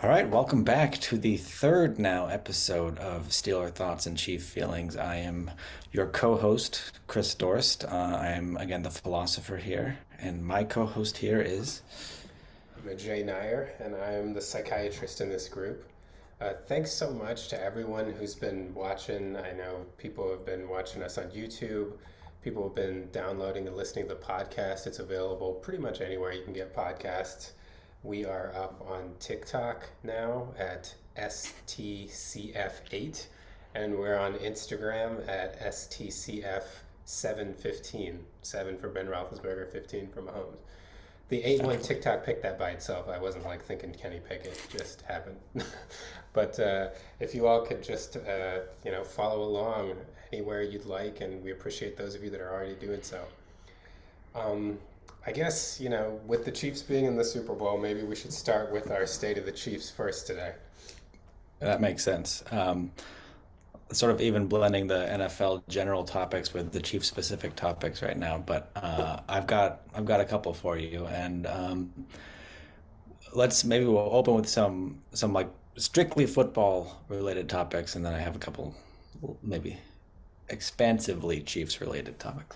All right, welcome back to the third now episode of Steeler Thoughts and Chief Feelings. I am your co-host, Chris Dorst. I am again the philosopher here, and my co-host here is. I'm Ajay Nair, and I'm the psychiatrist in this group. Thanks so much to everyone who's been watching. I know people have been watching us on YouTube. People have been downloading and listening to the podcast. It's available pretty much anywhere you can get podcasts. We are up on TikTok now at STCF8, and we're on Instagram at STCF715. 7 for Ben Roethlisberger, 15 for Mahomes. The 8-1 TikTok picked that by itself. I wasn't like thinking Kenny Pickett, it just happened. But if you all could just follow along anywhere you'd like, and we appreciate those of you that are already doing so. I guess, with the Chiefs being in the Super Bowl, maybe we should start with our state of the Chiefs first today. That makes sense. Sort of even blending the NFL general topics with the Chiefs specific topics right now, but I've got a couple for you, and we'll open with some like strictly football related topics, and then I have a couple maybe expansively Chiefs related topics.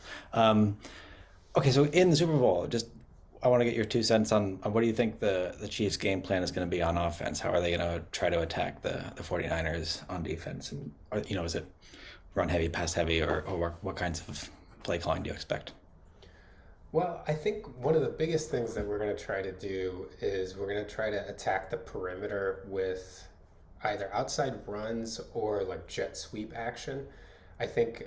Okay, so in the Super Bowl, just I want to get your 2 cents on what do you think the Chiefs' game plan is going to be on offense? How are they going to try to attack the 49ers on defense? And is it run heavy, pass heavy, or what kinds of play calling do you expect? Well, I think one of the biggest things that we're going to try to do is we're going to try to attack the perimeter with either outside runs or like jet sweep action. I think,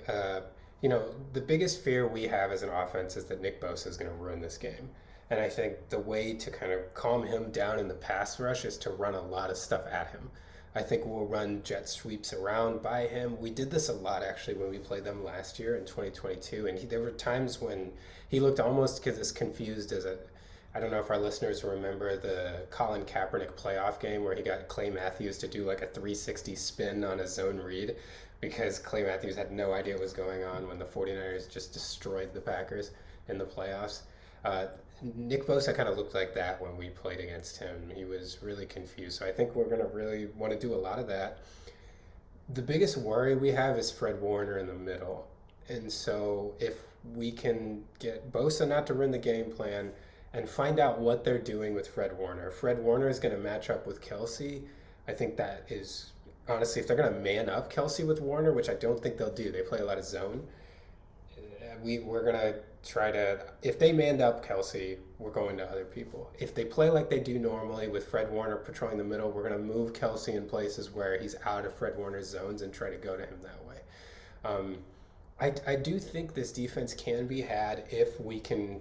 the biggest fear we have as an offense is that Nick Bosa is going to ruin this game. And I think the way to kind of calm him down in the pass rush is to run a lot of stuff at him. I think we'll run jet sweeps around by him. We did this a lot actually when we played them last year in 2022. And there were times when he looked almost as confused as I don't know if our listeners remember the Colin Kaepernick playoff game where he got Clay Matthews to do like a 360 spin on a zone read because Clay Matthews had no idea what was going on when the 49ers just destroyed the Packers in the playoffs. Nick Bosa kind of looked like that when we played against him. He was really confused. So I think we're going to really want to do a lot of that. The biggest worry we have is Fred Warner in the middle. And so if we can get Bosa not to run the game plan and find out what they're doing with Fred Warner. Fred Warner is going to match up with Kelsey. I think that is, honestly, if they're going to man up Kelsey with Warner, which I don't think they'll do, they play a lot of zone. We're going to try to, if they manned up Kelsey, we're going to other people. If they play like they do normally with Fred Warner patrolling the middle, we're going to move Kelsey in places where he's out of Fred Warner's zones and try to go to him that way. I do think this defense can be had if we can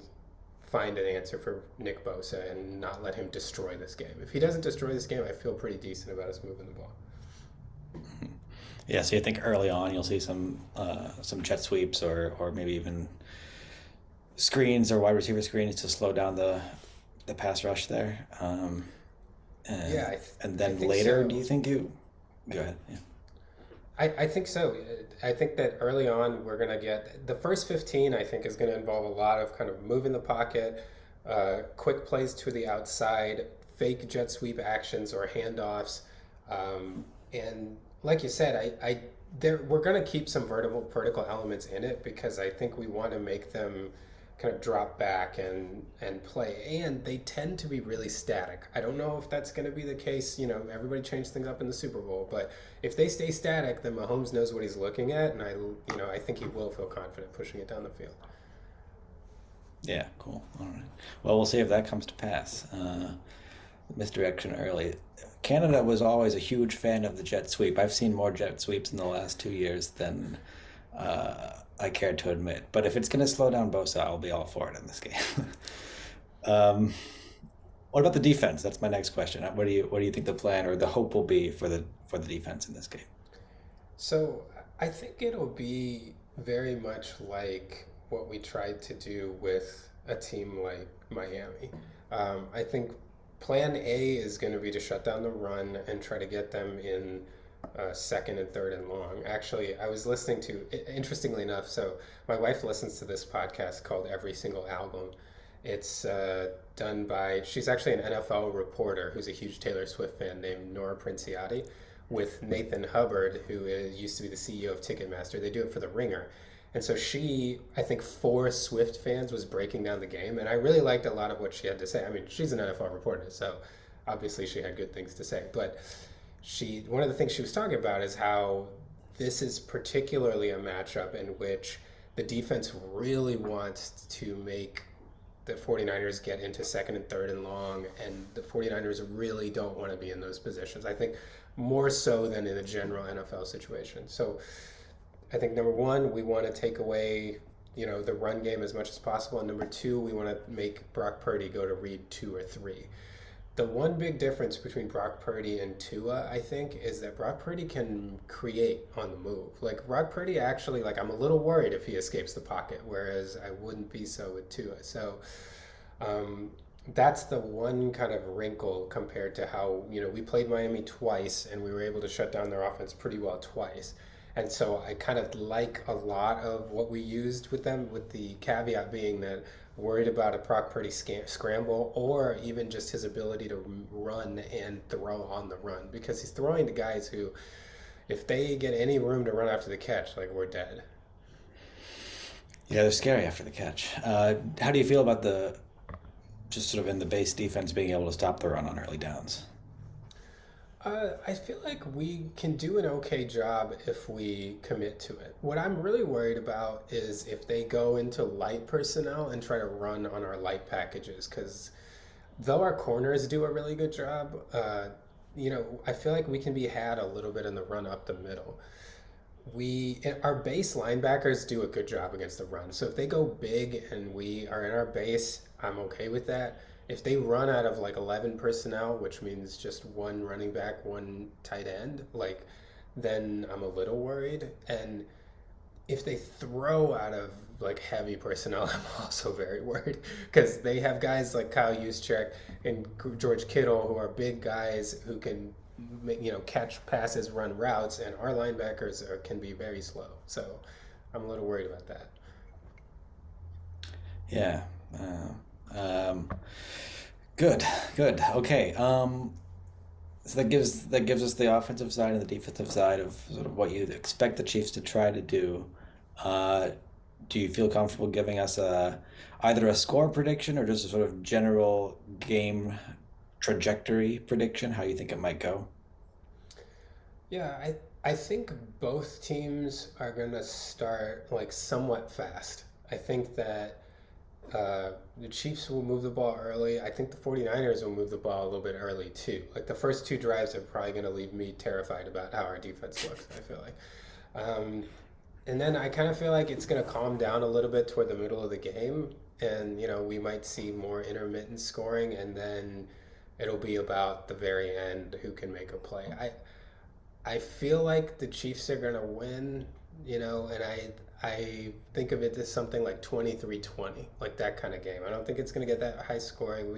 find an answer for Nick Bosa and not let him destroy this game. If he doesn't destroy this game, I feel pretty decent about us moving the ball. Yeah, so you think early on you'll see some jet sweeps or maybe even screens or wide receiver screens to slow down the pass rush there. And, Yeah, and I then think later, so. do you think you go ahead? Yeah. I think so. I think that early on we're going to get the first 15, I think, is going to involve a lot of kind of moving the pocket, quick plays to the outside, fake jet sweep actions or handoffs. And like you said, we're going to keep some vertical elements in it because I think we want to make them kind of drop back and play. And they tend to be really static. I don't know if that's going to be the case. Everybody changed things up in the Super Bowl, but if they stay static, then Mahomes knows what he's looking at, and I think he will feel confident pushing it down the field. Yeah, cool. All right. Well, we'll see if that comes to pass. Misdirection early. Canada was always a huge fan of the jet sweep. I've seen more jet sweeps in the last 2 years than I care to admit. But if it's going to slow down Bosa, I'll be all for it in this game. um, what about the defense? That's my next question. What do you think the plan or the hope will be for the defense in this game? So I think it'll be very much like what we tried to do with a team like Miami. I think plan A is going to be to shut down the run and try to get them in second and third and long. Actually, I was listening to, interestingly enough, so my wife listens to this podcast called Every Single Album. It's done by, she's actually an NFL reporter who's a huge Taylor Swift fan named Nora Princiati, with Nathan Hubbard, who used to be the CEO of Ticketmaster. They do it for The Ringer. And so she, I think, for Swift fans, was breaking down the game. And I really liked a lot of what she had to say. I mean, she's an NFL reporter, so obviously she had good things to say. But one of the things she was talking about is how this is particularly a matchup in which the defense really wants to make the 49ers get into second and third and long, and the 49ers really don't want to be in those positions. I think more so than in a general NFL situation. So I think number one, we want to take away, the run game as much as possible. And number two, we want to make Brock Purdy go to read two or three. The one big difference between Brock Purdy and Tua, I think, is that Brock Purdy can create on the move. Like, Brock Purdy actually, like, I'm a little worried if he escapes the pocket, whereas I wouldn't be so with Tua. So um, that's the one kind of wrinkle compared to how, we played Miami twice and we were able to shut down their offense pretty well twice. And so I kind of like a lot of what we used with them, with the caveat being that worried about a Brock Purdy scramble, or even just his ability to run and throw on the run, because he's throwing to guys who, if they get any room to run after the catch, like, we're dead. Yeah, they're scary after the catch. How do you feel about the just sort of in the base defense being able to stop the run on early downs? I feel like we can do an okay job if we commit to it. What I'm really worried about is if they go into light personnel and try to run on our light packages, because though our corners do a really good job, I feel like we can be had a little bit in the run up the middle. Our base linebackers do a good job against the run. So if they go big and we are in our base, I'm okay with that. If they run out of like 11 personnel, which means just one running back, one tight end, like, then I'm a little worried. And if they throw out of like heavy personnel, I'm also very worried, because they have guys like Kyle Juszczyk and George Kittle who are big guys who can catch passes, run routes, and our linebackers can be very slow. So I'm a little worried about that. Yeah. Um, good, good. Okay. So that gives us the offensive side and the defensive side of sort of what you expect the Chiefs to try to do. Uh, do you feel comfortable giving us either a score prediction or just a sort of general game trajectory prediction, how you think it might go? Yeah, I think both teams are gonna start like somewhat fast. I think that the Chiefs will move the ball early. I think the 49ers will move the ball a little bit early too. Like, the first two drives are probably going to leave me terrified about how our defense looks, I feel like. Um, and then I kind of feel like it's going to calm down a little bit toward the middle of the game. And, we might see more intermittent scoring. And then it'll be about the very end who can make a play. I feel like the Chiefs are going to win, and I think of it as something like 23-20, like that kind of game. I don't think it's going to get that high scoring.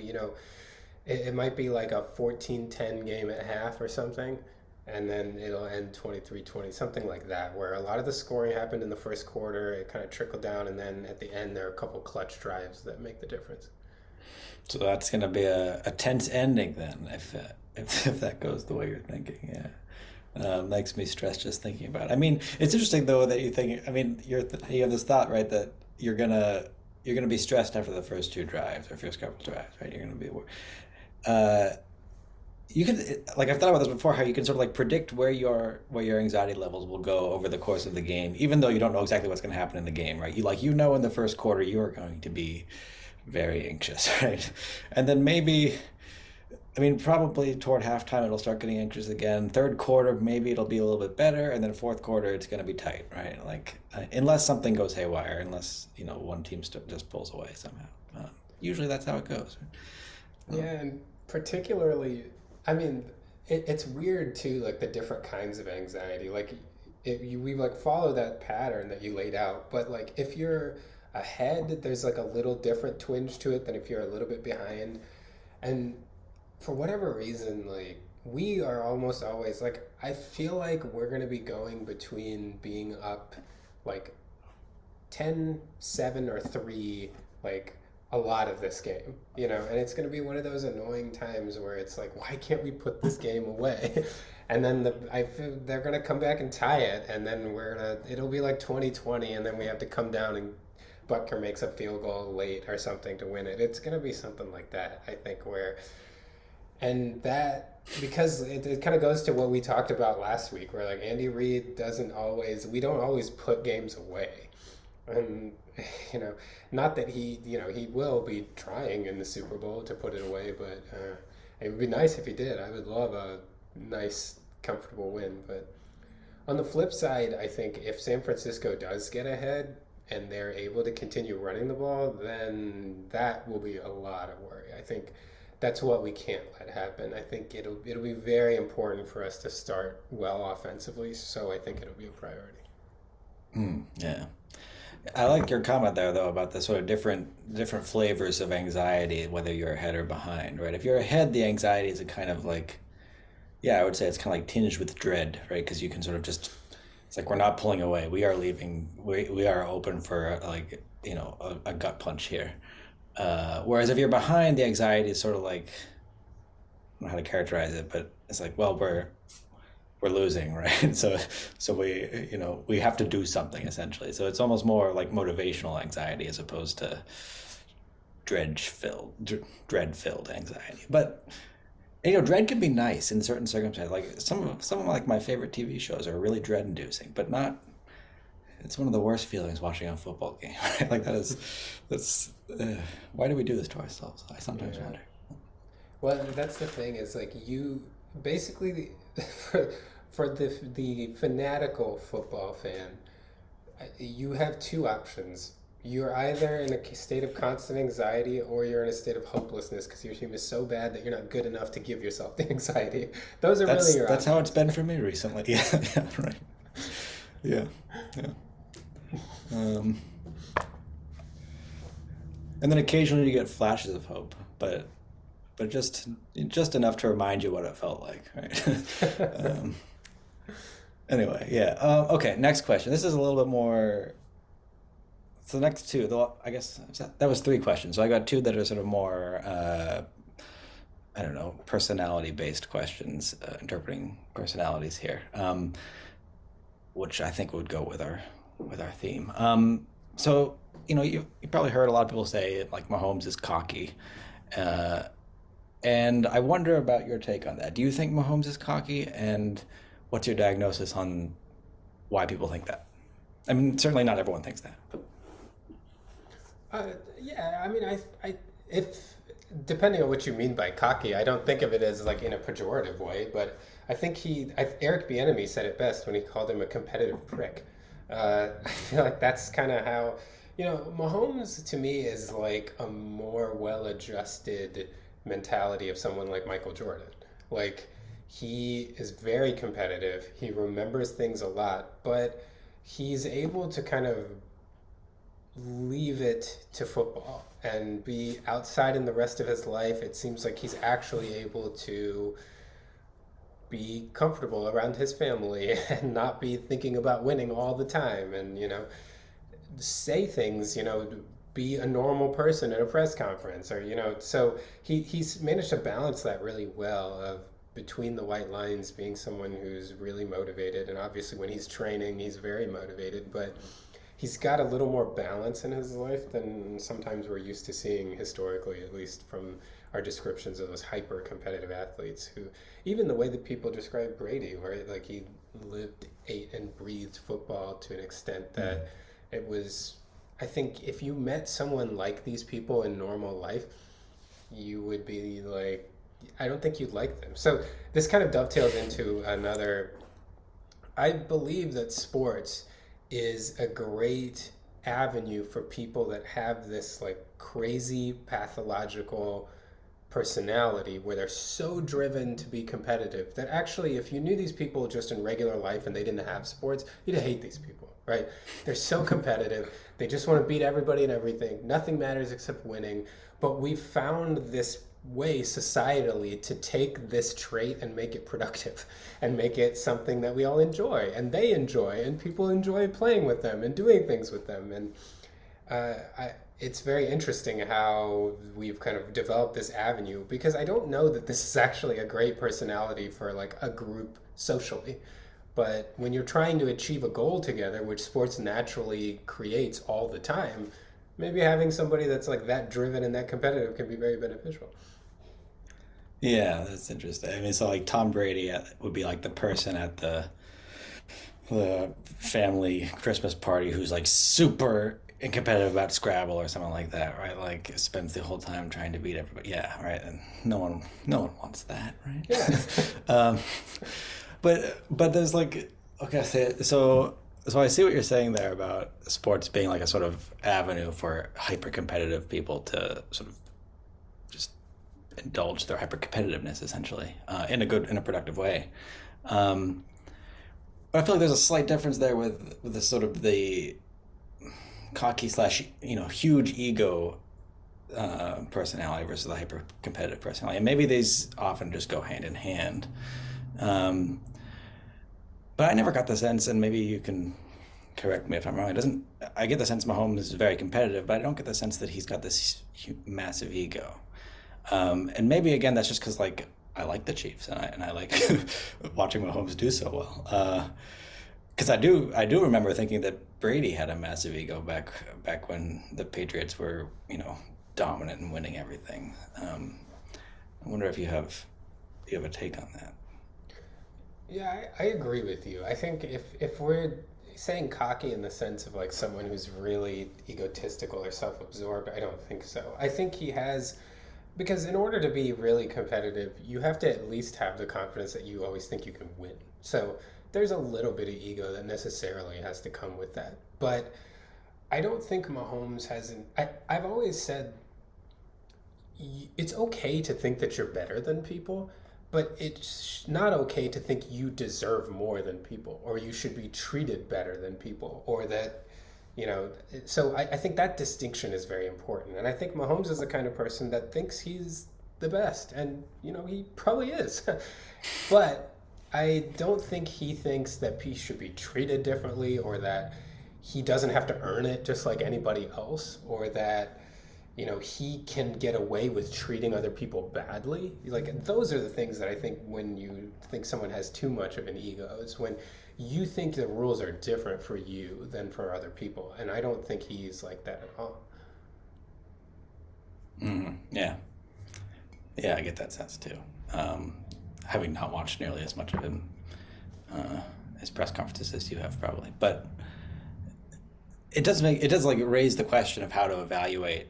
It might be like a 14-10 game at half or something, and then it'll end 23-20, something like that, where a lot of the scoring happened in the first quarter, it kind of trickled down, and then at the end there are a couple clutch drives that make the difference. So that's going to be a tense ending then, if that goes the way you're thinking. Yeah. Makes me stressed just thinking about it. I mean, it's interesting though that you think. I mean, you have this thought, right, that you're gonna be stressed after the first two drives or first couple drives, right? You're gonna be. Uh, you can like I've thought about this before, how you can sort of like predict where your anxiety levels will go over the course of the game, even though you don't know exactly what's going to happen in the game, right? In the first quarter you are going to be very anxious, right? And then maybe I mean, probably toward halftime it'll start getting anxious again. Third quarter, maybe it'll be a little bit better, and then fourth quarter it's going to be tight, right? Like unless something goes haywire, unless one team just pulls away somehow. Usually that's how it goes. Yeah, and particularly, I mean, it's weird too, like the different kinds of anxiety. Like, we like follow that pattern that you laid out, but like if you're ahead, there's like a little different twinge to it than if you're a little bit behind. And for whatever reason, like, we are almost always like, I feel like we're gonna be going between being up like 10-7 or 3, like a lot of this game, and it's going to be one of those annoying times where it's like, why can't we put this game away? And then I feel they're going to come back and tie it, and then it'll be like 2020, and then we have to come down and Butker makes a field goal late or something to win it. It's going to be something like that, I think, and that, because it kind of goes to what we talked about last week, where like Andy Reid we don't always put games away. And, you know, not that he will be trying in the Super Bowl to put it away, but it would be nice if he did. I would love a nice, comfortable win. But on the flip side, I think if San Francisco does get ahead and they're able to continue running the ball, then that will be a lot of worry. I think that's what we can't let happen. I think it'll be very important for us to start well offensively, so I think it'll be a priority. Yeah. I like your comment there though about the sort of different flavors of anxiety, whether you're ahead or behind, right? If you're ahead, the anxiety is a kind of like, yeah, I would say it's kind of like tinged with dread, right? Because you can sort of just, it's like we're not pulling away. We are leaving. We are open for like, a gut punch here. Whereas if you're behind, the anxiety is sort of like, I don't know how to characterize it, but it's like, well, we're losing, right? So we have to do something essentially. So it's almost more like motivational anxiety as opposed to dread filled anxiety. But dread can be nice in certain circumstances. Like some of like my favorite TV shows are really dread inducing, but not. It's one of the worst feelings watching a football game. Right? Like that's why do we do this to ourselves? I sometimes Yeah. wonder. Well, that's the thing is like you basically for the fanatical football fan, you have two options. You're either in a state of constant anxiety or you're in a state of hopelessness because your team is so bad that you're not good enough to give yourself the anxiety. Those are really your That's how it's options. been for me recently. Yeah, yeah, right. Yeah, yeah. Um, and then occasionally you get flashes of hope, but just enough to remind you what it felt like, right? um, anyway, yeah. Okay, next question. This is a little bit more. So the next two, I guess that was three questions. So I got two that are sort of more, I don't know, personality based questions, interpreting personalities here, which I think would go with our theme. So you probably heard a lot of people say like Mahomes is cocky, uh, and I wonder about your take on that. Do you think Mahomes is cocky, and what's your diagnosis on why people think that? I mean, certainly not everyone thinks that. But Yeah, I mean, if depending on what you mean by cocky, I don't think of it as like in a pejorative way, but I think Eric Bieniemy said it best when he called him a competitive prick. I feel like that's kind of how, Mahomes to me is like a more well-adjusted mentality of someone like Michael Jordan. Like he is very competitive. He remembers things a lot, but he's able to kind of leave it to football and be outside in the rest of his life. It seems like he's actually able to be comfortable around his family and not be thinking about winning all the time and, say things, be a normal person in a press conference or, so he's managed to balance that really well of between the white lines being someone who's really motivated and obviously when he's training he's very motivated but he's got a little more balance in his life than sometimes we're used to seeing historically, at least from our descriptions of those hyper competitive athletes who, even the way that people describe Brady, where like he lived, ate, and breathed football to an extent that it was, I think if you met someone like these people in normal life, you would be like, I don't think you'd like them. So this kind of dovetails into another. I believe that sports is a great avenue for people that have this like crazy pathological personality where they're so driven to be competitive that actually if you knew these people just in regular life and they didn't have sports, you'd hate these people, right? They're so competitive. They just want to beat everybody and everything. Nothing matters except winning. But we've found this way societally to take this trait and make it productive and make it something that we all enjoy and they enjoy and people enjoy playing with them and doing things with them and it's very interesting how we've kind of developed this avenue because I don't know that this is actually a great personality for like a group socially. But when you're trying to achieve a goal together, which sports naturally creates all the time, maybe having somebody that's like that driven and that competitive can be very beneficial. Yeah, that's interesting. I mean, so like Tom Brady would be like the person at the family Christmas party who's like super competitive about Scrabble or something like that, right? Like spends the whole time trying to beat everybody. Yeah, right. And no one wants that, Yeah. right? But there's like okay, so I see what you're saying there about sports being like a sort of avenue for hyper competitive people to sort of just indulge their hyper competitiveness essentially in a productive way. Um, but I feel like there's a slight difference there with the sort of the cocky slash huge ego personality versus the hyper competitive personality, and maybe these often just go hand in hand. Um, but I never got the sense, and maybe you can correct me if I'm wrong. It doesn't. I get the sense Mahomes is very competitive, but I don't get the sense that he's got this massive ego. And maybe again that's just because like I like the Chiefs and I like watching Mahomes do so well. Because I do remember thinking that Brady had a massive ego back when the Patriots were dominant and winning everything. I wonder if you have a take on that. Yeah, I agree with you. I think if we're saying cocky in the sense of like someone who's really egotistical or self-absorbed, I don't think so. I think he has because in order to be really competitive, you have to at least have the confidence that you always think you can win. So there's a little bit of ego that necessarily has to come with that. But I don't think Mahomes hasn't. I've always said it's okay to think that you're better than people, but it's not okay to think you deserve more than people or you should be treated better than people or that, you know. So I think that distinction is very important. And I think Mahomes is the kind of person that thinks he's the best. And, he probably is. But I don't think he thinks that he should be treated differently or that he doesn't have to earn it just like anybody else or that he can get away with treating other people badly. Like those are the things that I think when you think someone has too much of an ego, it's when you think the rules are different for you than for other people. And I don't think he's like that at all. Yeah, yeah, I get that sense too. Um, Having not watched nearly as much of him, uh, his press conferences as you have probably, but it does like raise the question of how to evaluate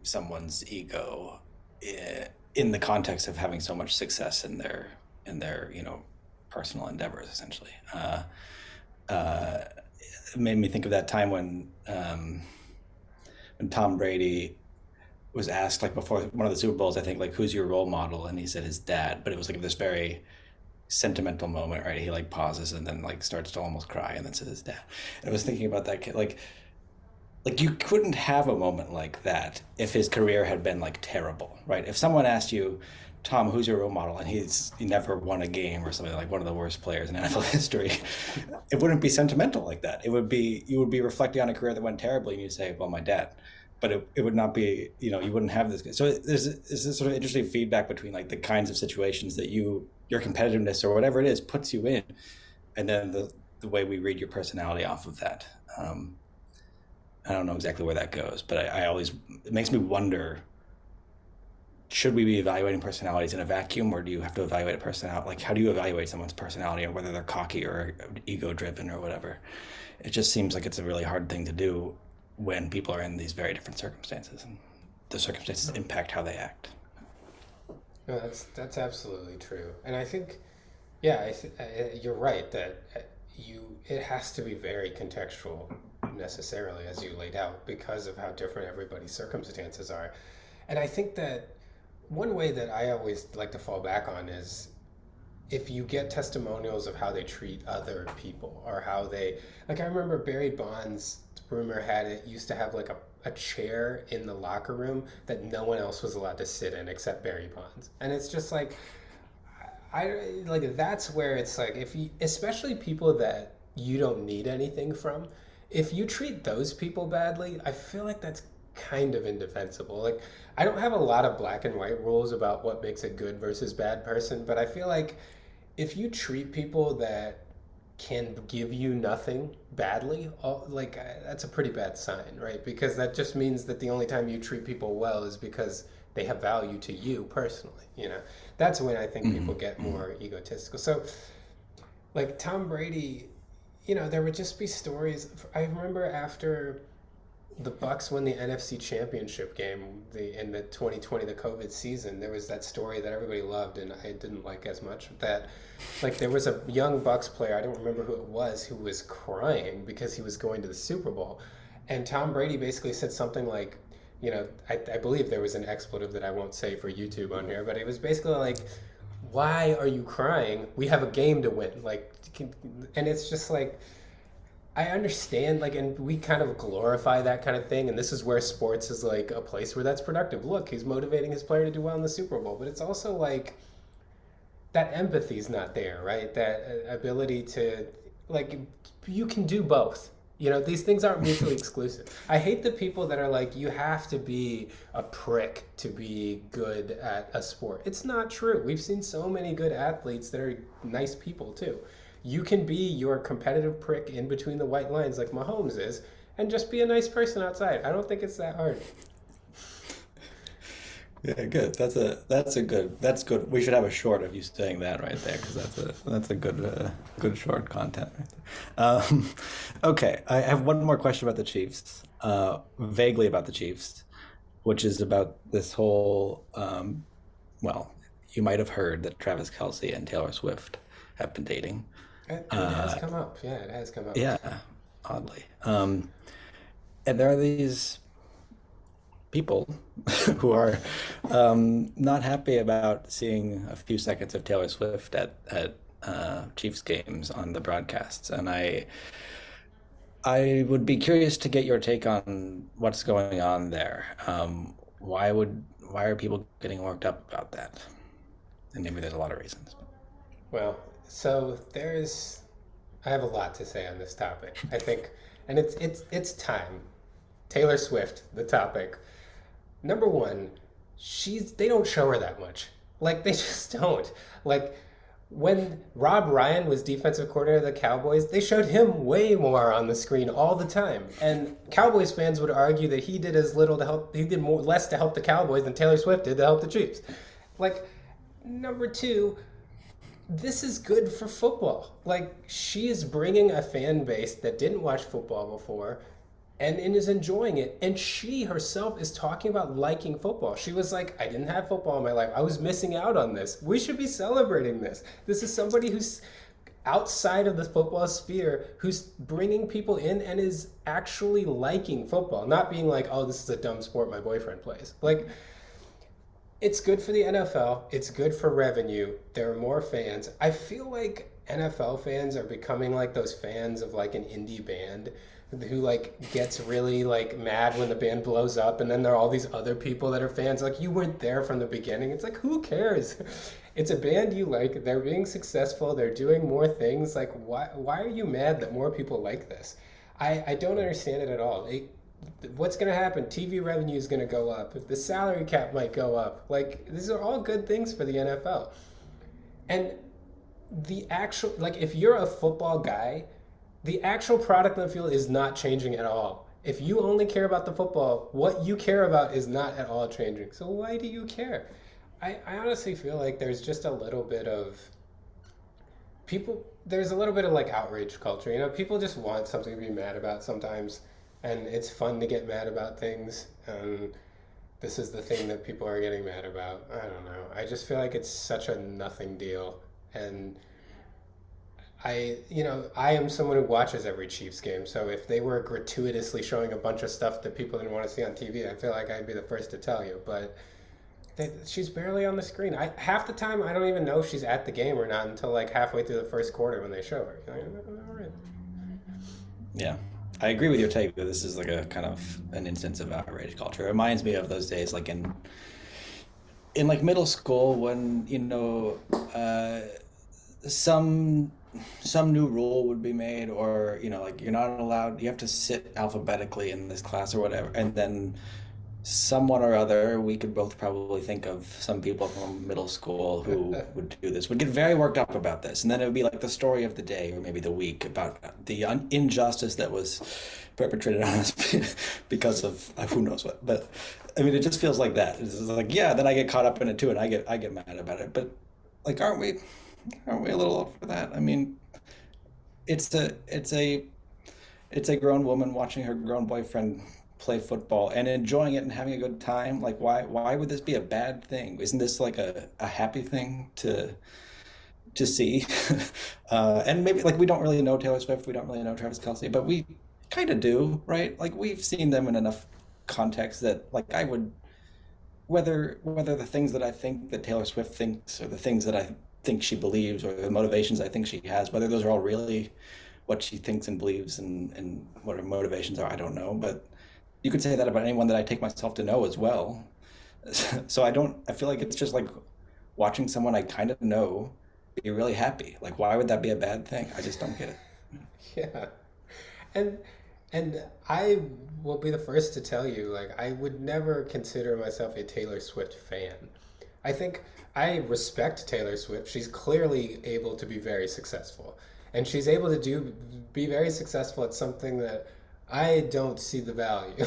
someone's ego in the context of having so much success in their personal endeavors essentially. Uh, it made me think of that time when Tom Brady was asked like before one of the Super Bowls, I think like who's your role model, and he said his dad, but it was like this very sentimental moment, right? He like pauses and then like starts to almost cry and then says his dad. And I was thinking about that kid, like you couldn't have a moment like that if his career had been like terrible, right? If someone asked you, Tom, who's your role model, and he never won a game or something, like one of the worst players in NFL history, it wouldn't be sentimental like that. It would be you would be reflecting on a career that went terribly, and you'd say, well, my dad. But it would not be, you wouldn't have this. So there's this sort of interesting feedback between like the kinds of situations that your competitiveness or whatever it is puts you in, and then the way we read your personality off of that. Um, I don't know exactly where that goes, but I always it makes me wonder: should we be evaluating personalities in a vacuum, or do you have to evaluate a personality? Like, how do you evaluate someone's personality, or whether they're cocky or ego-driven or whatever? It just seems like it's a really hard thing to do when people are in these very different circumstances, and the circumstances impact how they act. No, that's absolutely true. And I think, yeah, you're right that it has to be very contextual necessarily as you laid out because of how different everybody's circumstances are. And I think that one way that I always like to fall back on is if you get testimonials of how they treat other people or how they like I remember Barry Bonds rumor had it used to have like a chair in the locker room that no one else was allowed to sit in except Barry Bonds. And it's just like I like that's where it's like if you especially people that you don't need anything from, if you treat those people badly, I feel like that's kind of indefensible. Like, I don't have a lot of black and white rules about what makes a good versus bad person, but I feel like if you treat people that can give you nothing badly, like that's a pretty bad sign, right? Because that just means that the only time you treat people well is because they have value to you personally. That's when I think people get Hmm. more egotistical. So, like Tom Brady, there would just be stories. I remember after the Bucks won the NFC Championship game in the 2020 the COVID season. There was that story that everybody loved and I didn't like as much. That like there was a young Bucks player, I don't remember who it was, who was crying because he was going to the Super Bowl, and Tom Brady basically said something like, I believe there was an expletive that I won't say for YouTube on here, but it was basically like, "Why are you crying? We have a game to win." Like, and it's just like I understand, like, and we kind of glorify that kind of thing, and this is where sports is like a place where that's productive. Look, he's motivating his player to do well in the Super Bowl, but it's also like that empathy's not there, right? That ability to, like, you can do both. These things aren't mutually exclusive. I hate the people that are like, you have to be a prick to be good at a sport. It's not true. We've seen so many good athletes that are nice people too. You can be your competitive prick in between the white lines like Mahomes is and just be a nice person outside. I don't think it's that hard. Yeah, good. That's good. We should have a short of you saying that right there because that's a good short content right there. Okay, I have one more question about the Chiefs, vaguely about the Chiefs, which is about this whole. Well, you might have heard that Travis Kelce and Taylor Swift have been dating. It has Uh, come up. Yeah, it has come up. yeah, oddly. And there are these people who are not happy about seeing a few seconds of Taylor Swift at Chiefs games on the broadcasts, and I would be curious to get your take on what's going on there. Why are people getting worked up about that? And maybe there's a lot of reasons. Well, so I have a lot to say on this topic. I think, and it's time. Taylor Swift, the topic. Number one, they don't show her that much. Like they just don't. Like when Rob Ryan was defensive coordinator of the Cowboys, they showed him way more on the screen all the time. And Cowboys fans would argue that he did as little to help he did more less to help the Cowboys than Taylor Swift did to help the Chiefs. Like number two, this is good for football. Like she is bringing a fan base that didn't watch football before and is enjoying it. And she herself is talking about liking football. She was like, I didn't have football in my life. I was missing out on this. We should be celebrating this. This is somebody who's outside of the football sphere who's bringing people in and is actually liking football, not being like, oh, this is a dumb sport my boyfriend plays. Like, it's good for the NFL. It's good for revenue. There are more fans. I feel like NFL fans are becoming like those fans of like an indie band who like gets really like mad when the band blows up, and then there are all these other people that are fans like you weren't there from the beginning. It's like, who cares? It's a band you like. They're being successful. They're doing more things. Like why are you mad that more people like this? I don't understand it at all. What's going to happen? TV revenue is going to go up. The salary cap might go up. Like these are all good things for the NFL. And the actual, like, if you're a football guy, the actual product on the field is not changing at all. If you only care about the football, what you care about is not at all changing. So why do you care? I honestly feel like there's just a little bit of there's a little bit of like outrage culture. People just want something to be mad about sometimes, and it's fun to get mad about things. And this is the thing that people are getting mad about. I don't know. I just feel like it's such a nothing deal. And I am someone who watches every Chiefs game. So if they were gratuitously showing a bunch of stuff that people didn't want to see on TV, I feel like I'd be the first to tell you. But she's barely on the screen. Half the time I don't even know if she's at the game or not until like halfway through the first quarter when they show her. All right. Yeah. I agree with your take that this is like a kind of an instance of outrage culture. It reminds me of those days like in like middle school when, some new rule would be made, or like you're not allowed, you have to sit alphabetically in this class or whatever, and then someone or other, we could both probably think of some people from middle school who would do this, would get very worked up about this. And then it would be like the story of the day or maybe the week about the injustice that was perpetrated on us because of who knows what. But I mean, it just feels like that. It's just like, yeah, then I get caught up in it too, and I get mad about it. But like, aren't we a little over that? I mean, it's a grown woman watching her grown boyfriend play football and enjoying it and having a good time. Like, why would this be a bad thing? Isn't this like a happy thing to see? And maybe like we don't really know Taylor Swift, we don't really know Travis Kelsey, but we kind of do, right? Like we've seen them in enough context that like I would, whether the things that I think that Taylor Swift thinks or the things that I think she believes or the motivations I think she has, whether those are all really what she thinks and believes and what her motivations are, I don't know. But you could say that about anyone that I take myself to know as well. So I feel like it's just like watching someone I kind of know be really happy. Like, why would that be a bad thing? I just don't get it. Yeah. And and I will be the first to tell you, like, I would never consider myself a Taylor Swift fan. I think I respect Taylor Swift. She's clearly able to be very successful. And she's able to be very successful at something that I don't see the value.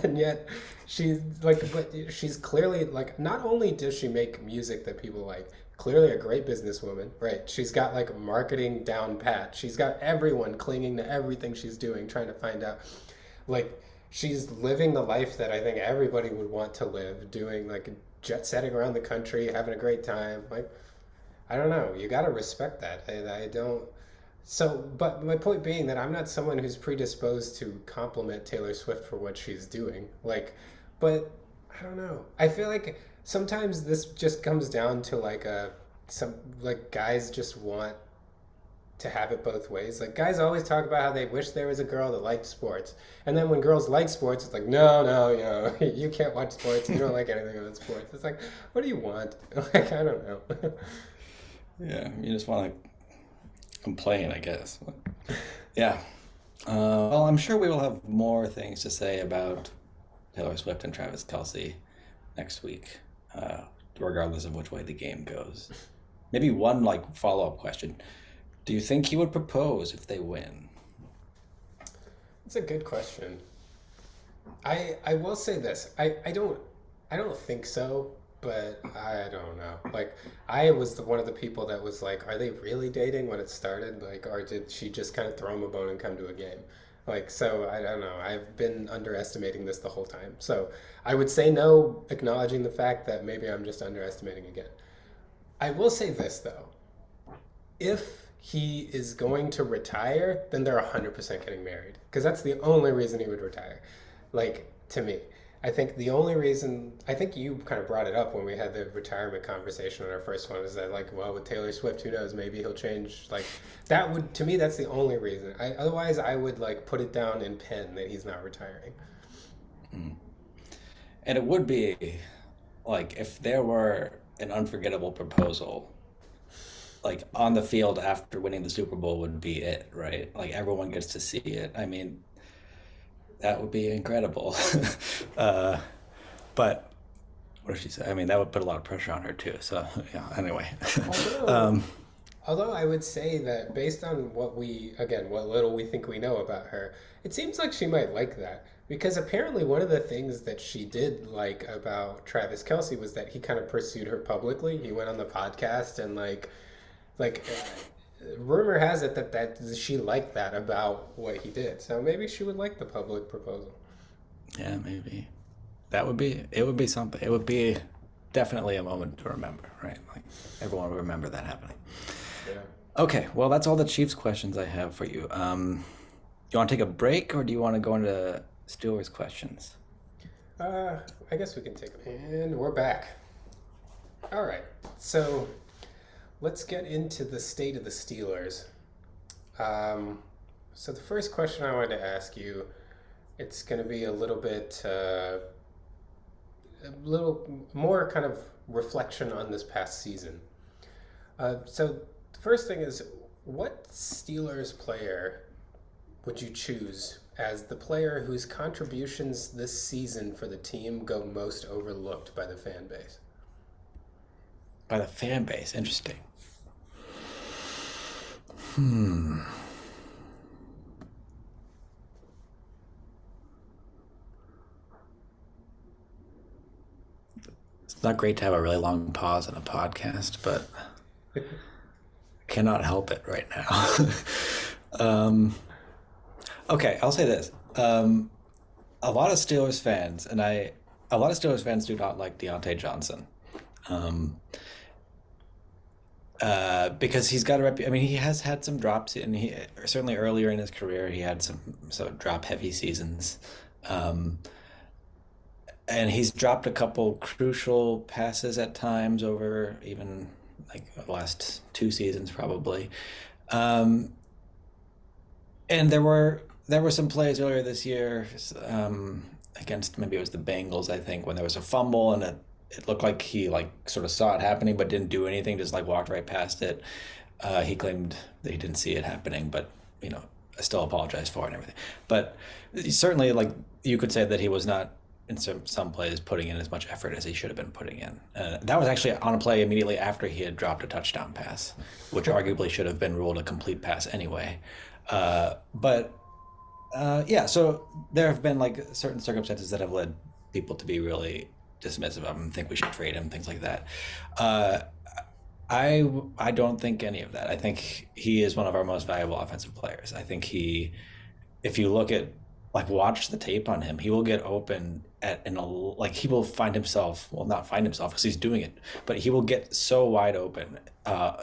And yet she's like, but she's clearly like, not only does she make music that people like, clearly a great businesswoman, right? She's got like marketing down pat. She's got everyone clinging to everything she's doing, trying to find out. Like, she's living the life that I think everybody would want to live, doing like jet setting around the country, having a great time. Like, I don't know. You got to respect that. I don't. So, but my point being that I'm not someone who's predisposed to compliment Taylor Swift for what she's doing. Like, but I don't know. I feel like sometimes this just comes down to like some like guys just want to have it both ways. Like guys always talk about how they wish there was a girl that liked sports, and then when girls like sports, it's like no, no, you can't watch sports. You don't like anything about sports. It's like, what do you want? Like I don't know. Yeah, you just want to complain, I guess. Yeah. Well, I'm sure we will have more things to say about Taylor Swift and Travis Kelsey next week, uh, regardless of which way the game goes. Maybe one like follow-up question. Do you think he would propose if they win? It's a good question. I will say this. I don't think so, but I don't know. Like I was one of the people that was like, are they really dating when it started? Like, or did she just kind of throw him a bone and come to a game? Like, so I don't know. I've been underestimating this the whole time. So I would say no, acknowledging the fact that maybe I'm just underestimating again. I will say this though. If he is going to retire, then they're 100% getting married. Because that's the only reason he would retire. Like, to me. I think the only reason, I think you kind of brought it up when we had the retirement conversation on our first one, is that, like, well, with Taylor Swift, who knows, maybe he'll change. Like, that would, to me, that's the only reason. Otherwise, I would, like, put it down in pen that he's not retiring. Mm. And it would be like if there were an unforgettable proposal, like on the field after winning the Super Bowl would be it, right? Like everyone gets to see it. I mean, that would be incredible. uh, but what did she say? I mean, that would put a lot of pressure on her too. So yeah. Anyway, Although, um, Although I would say that based on what little we think we know about her, it seems like she might like that. Because apparently one of the things that she did like about Travis Kelsey was that he kind of pursued her publicly. He went on the podcast and rumor has it that she liked that about what he did. So maybe she would like the public proposal. yeah, maybe that would be. It would be something. It would be definitely a moment to remember, right? Like everyone would remember that happening. Yeah. Okay, well, that's all the Chiefs questions I have for you. Do you want to take a break or do you want to go into Steelers questions? Uh, I guess we can take it. And we're back. All right. So let's get into the state of the Steelers. Um, so the first question I wanted to ask you, it's going to be a little more kind of reflection on this past season. So the first thing is, what Steelers player would you choose as the player whose contributions this season for the team go most overlooked by the fan base. By the fan base. Interesting. It's not great to have a really long pause in a podcast, but cannot help it right now. um, okay, I'll say this. A lot of Steelers fans, a lot of Steelers fans do not like Deontay Johnson. Um, because he's got a I mean, he has had some drops, and he certainly earlier in his career he had some drop heavy seasons, um, and he's dropped a couple crucial passes at times over even like the last two seasons probably. Um, and there were some plays earlier this year, against maybe it was the Bengals, I think, when there was a fumble and it looked like he like sort of saw it happening but didn't do anything, just like walked right past it. He claimed that he didn't see it happening, but I still apologize for it and everything. But certainly, like you could say that he was not in some plays putting in as much effort as he should have been putting in. That was actually on a play immediately after he had dropped a touchdown pass, which arguably should have been ruled a complete pass anyway. But yeah, so there have been like certain circumstances that have led people to be really dismissive of him, think we should trade him, things like that. Uh, I don't think any of that. I think he is one of our most valuable offensive players. I think if you look at like watch the tape on him, he will get open like he will find himself, well, not find himself because he's doing it, but he will get so wide open,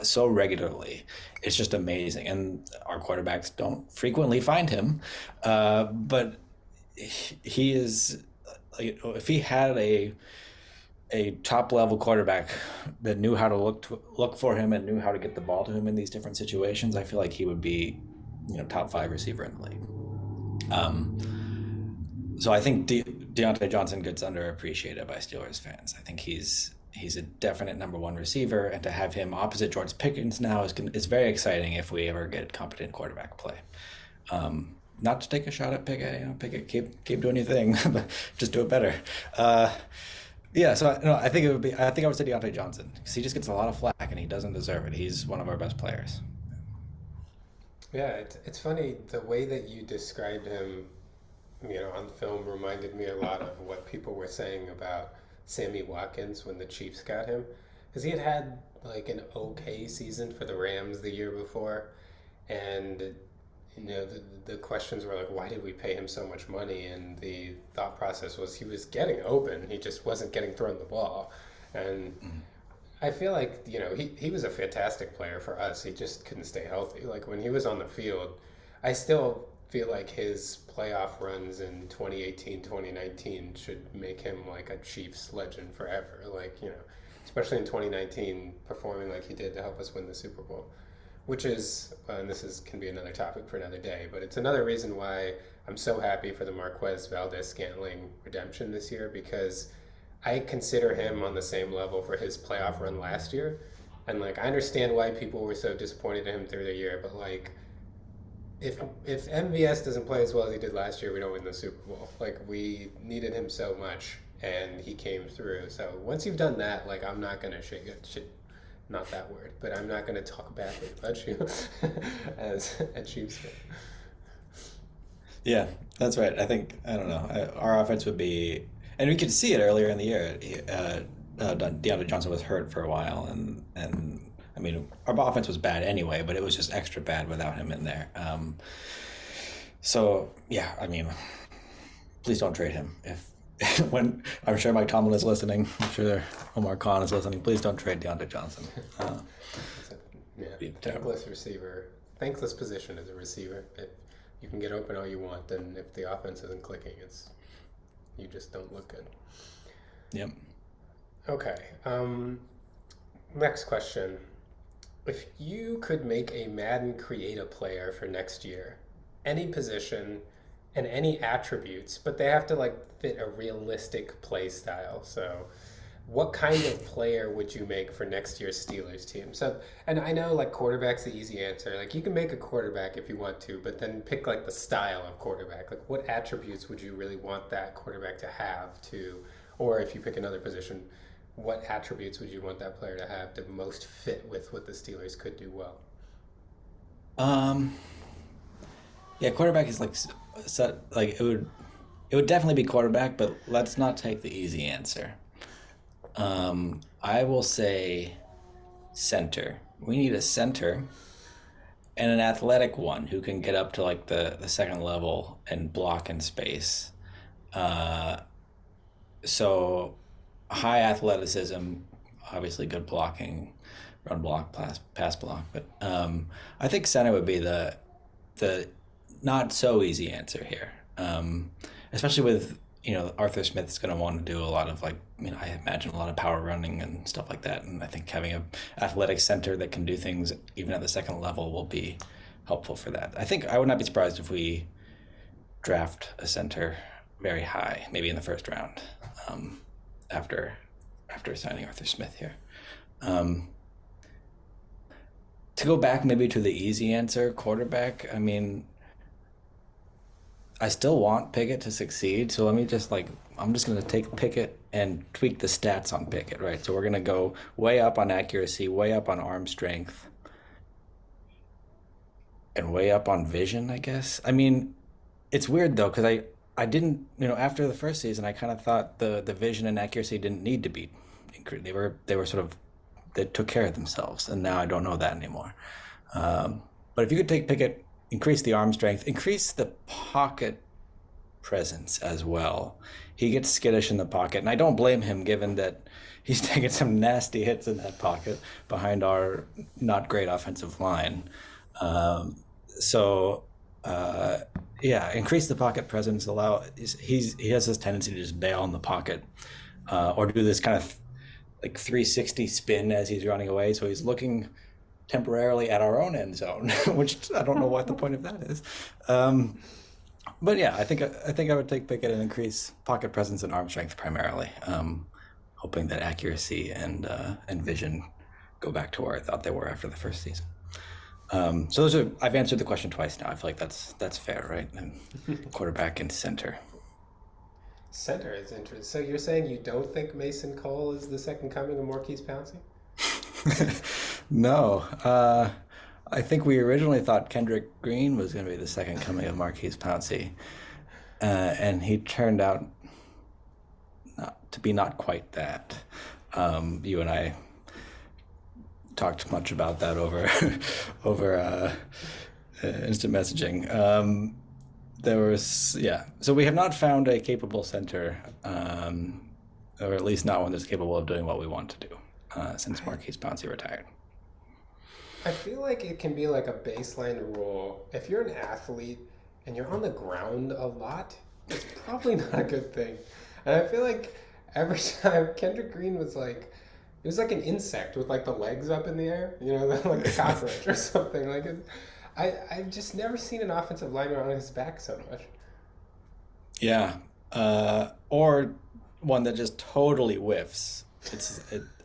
so regularly. It's just amazing, and our quarterbacks don't frequently find him, but he is. If he had a top level quarterback that knew how to look for him and knew how to get the ball to him in these different situations, I feel like he would be, top five receiver in the league. So I think Deontay Johnson gets underappreciated by Steelers fans. I think he's a definite number one receiver, and to have him opposite George Pickens now is very exciting if we ever get competent quarterback play. Not to take a shot at Pickett, Pickett keep doing your thing, but just do it better. Yeah, so no, I think it would be. I think I would say Deontay Johnson because he just gets a lot of flack and he doesn't deserve it. He's one of our best players. Yeah, it's funny the way that you described him, on film reminded me a lot of what people were saying about Sammy Watkins when the Chiefs got him, because he had like an okay season for the Rams the year before, and the questions were like, why did we pay him so much money? And the thought process was he was getting open, he just wasn't getting thrown the ball, and I feel like he was a fantastic player for us. He just couldn't stay healthy. Like when he was on the field, I still feel like his playoff runs in 2018, 2019 should make him like a Chiefs legend forever. Like, especially in 2019, performing like he did to help us win the Super Bowl, which is, and this is can be another topic for another day, but it's another reason why I'm so happy for the Marquez Valdez-Scantling redemption this year, because I consider him on the same level for his playoff run last year. And like I understand why people were so disappointed in him through the year, but like if MVS doesn't play as well as he did last year, we don't win the Super Bowl. Like we needed him so much, and he came through. So once you've done that, like I'm not gonna shake it. Not that word, but I'm not gonna talk badly about you as a Chiefs fan. Yeah, that's right. I don't know. Our offense would be, and we could see it earlier in the year. Deontay Johnson was hurt for a while, and I mean, our offense was bad anyway, but it was just extra bad without him in there. So yeah, I mean, please don't trade him. If when I'm sure Mike Tomlin is listening, I'm sure Omar Khan is listening. Please don't trade Deontay Johnson. Yeah, Be terrible. thankless receiver, thankless position as a receiver. If you can get open all you want, then if the offense isn't clicking, you just don't look good. Yep. Okay. Next question. If you could make a Madden create a player for next year, any position and any attributes, but they have to like fit a realistic play style. So what kind of player would you make for next year's Steelers team? So, and I know like quarterback's the easy answer. Like you can make a quarterback if you want to, but then pick like the style of quarterback. Like what attributes would you really want that quarterback to have to, or if you pick another position, what attributes would you want that player to have to most fit with what the Steelers could do well? Um, yeah, quarterback is like it would definitely be quarterback, but let's not take the easy answer. I will say center. We need a center and an athletic one who can get up to like the second level and block in space. Uh, so high athleticism, obviously good blocking, run block, pass block. But I think center would be the not so easy answer here, especially with Arthur Smith's going to want to do a lot of like I imagine a lot of power running and stuff like that, and I think having a athletic center that can do things even at the second level will be helpful for that. I think I would not be surprised if we draft a center very high, maybe in the first round, um, after signing Arthur Smith here. Um, to go back maybe to the easy answer, quarterback. I mean, I still want Pickett to succeed, so let me just I'm just gonna take Pickett and tweak the stats on Pickett, right? So we're gonna go way up on accuracy, way up on arm strength, and way up on vision, I guess. I mean, it's weird though, because I didn't, after the first season, I kind of thought the vision and accuracy didn't need to be increased. They were sort of they took care of themselves, and now I don't know that anymore. But if you could take Pickett, increase the arm strength, increase the pocket presence as well. He gets skittish in the pocket, and I don't blame him given that he's taken some nasty hits in that pocket behind our not great offensive line. Um, so uh, yeah, increase the pocket presence. He has this tendency to just bail in the pocket or do this kind of like 360 spin as he's running away. So he's looking temporarily at our own end zone, which I don't know what the point of that is. Um, but yeah, I think I would take Pickett and increase pocket presence and arm strength primarily, hoping that accuracy and vision go back to where I thought they were after the first season. So I've answered the question twice now. I feel like that's fair, right? And quarterback and center. Center is interesting. So you're saying you don't think Mason Cole is the second coming of Marquise Pouncey? No, I think we originally thought Kendrick Green was going to be the second coming of Marquise Pouncey, and he turned out not to be not quite that. You and I talked much about that over over instant messaging. There was yeah. So we have not found a capable center, or at least not one that's capable of doing what we want to do since I Marquise Pouncey retired. I feel like it can be like a baseline rule. If you're an athlete and you're on the ground a lot, it's probably not a good thing. And I feel like every time Kendrick Green was like, it was like an insect with like the legs up in the air, like a cockroach or something. Like it, I've just never seen an offensive lineman on his back so much. Yeah, or one that just totally whiffs.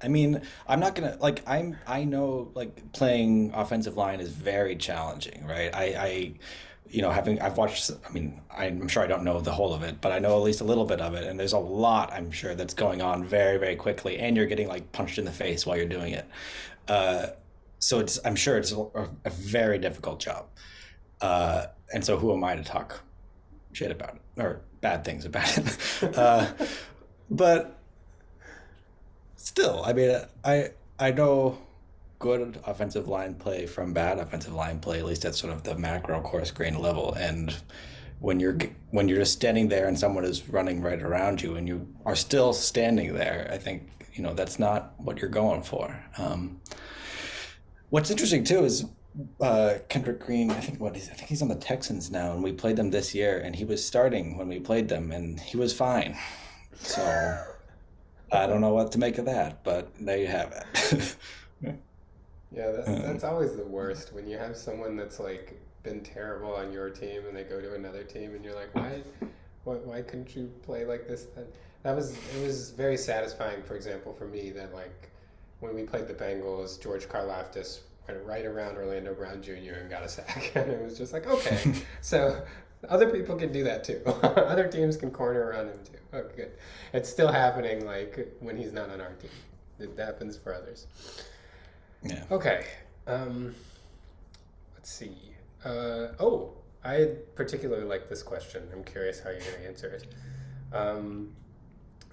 I mean, I'm not gonna like. I know like playing offensive line is very challenging, right? Having I've watched. I mean, I'm sure I don't know the whole of it, but I know at least a little bit of it. And there's a lot I'm sure that's going on very, very quickly, and you're getting like punched in the face while you're doing it. Uh, so I'm sure it's a very difficult job. And so who am I to talk shit about it or bad things about it? But still, I mean, I know good offensive line play from bad offensive line play, at least at sort of the macro coarse grain level. And when you're just standing there and someone is running right around you and you are still standing there, I think that's not what you're going for. What's interesting too is Kendrick Green. I think he's on the Texans now, and we played them this year, and he was starting when we played them, and he was fine. So I don't know what to make of that, but there you have it. Yeah, that's um, always the worst when you have someone that's like been terrible on your team and they go to another team and you're like, why couldn't you play like this then? That was it was very satisfying. For example, for me, that like when we played the Bengals, George Karlaftis went right around Orlando Brown Jr. and got a sack, and it was just like, okay, so other people can do that too. Other teams can corner around him too. Oh, good. It's still happening like when he's not on our team. It happens for others. Yeah. Okay. Um, let's see. Oh, I particularly like this question. I'm curious how you're going to answer it. Um,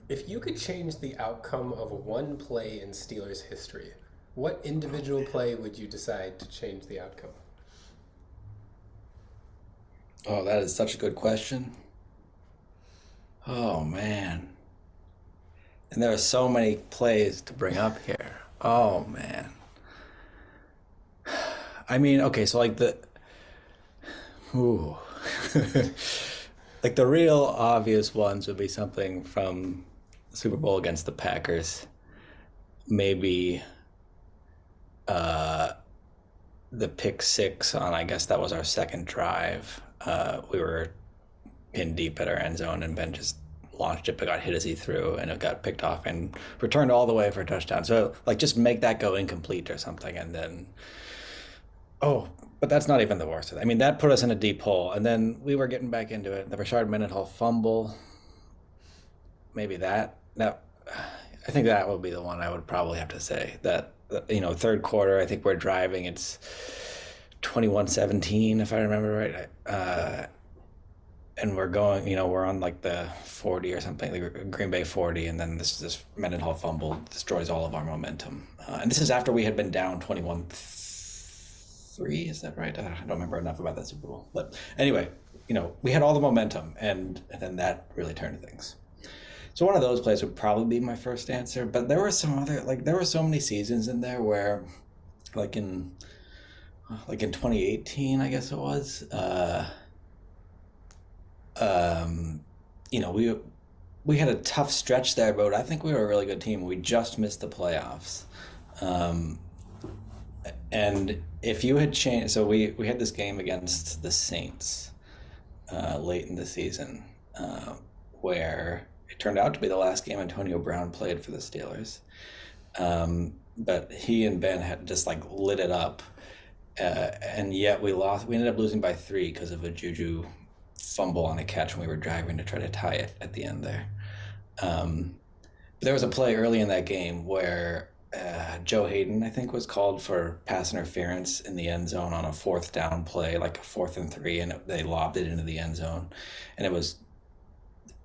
if you could change the outcome of one play in Steelers history, what individual play would you decide to change the outcome? Oh, that is such a good question. Oh man. And there are so many plays to bring up here. Oh man. I mean, okay, so like the ooh. Like the real obvious ones would be something from the Super Bowl against the Packers. Maybe uh the pick six on, I guess that was our second drive. We were in deep at our end zone, and Ben just launched it, but got hit as he threw, and it got picked off and returned all the way for a touchdown. So, like, just make that go incomplete or something, and then, oh, but that's not even the worst. I mean, that put us in a deep hole, and then we were getting back into it. The Rashard Mendenhall fumble, maybe that. That I think that would be the one I would probably have to say. That, third quarter, I think we're driving. It's 21-17, if I remember right. And we're going, we're on like the 40 or something, like Green Bay 40, and then this Mendenhall fumble destroys all of our momentum. And this is after we had been down 21-3, is that right? I don't remember enough about that Super Bowl. But anyway, we had all the momentum, and then that really turned things. So one of those plays would probably be my first answer, but there were some other, like there were so many seasons in there where, like in 2018, I guess it was. Um, we had a tough stretch there, but I think we were a really good team. We just missed the playoffs. Um, and if you had changed, so we had this game against the Saints late in the season, where it turned out to be the last game Antonio Brown played for the Steelers. But he and Ben had just like lit it up, and yet we lost. We ended up losing by three because of a Juju fumble on a catch when we were driving to try to tie it at the end there. Um, there was a play early in that game where Joe Hayden, I think, was called for pass interference in the end zone on a fourth down play, like a 4th and 3, and they lobbed it into the end zone. And it was,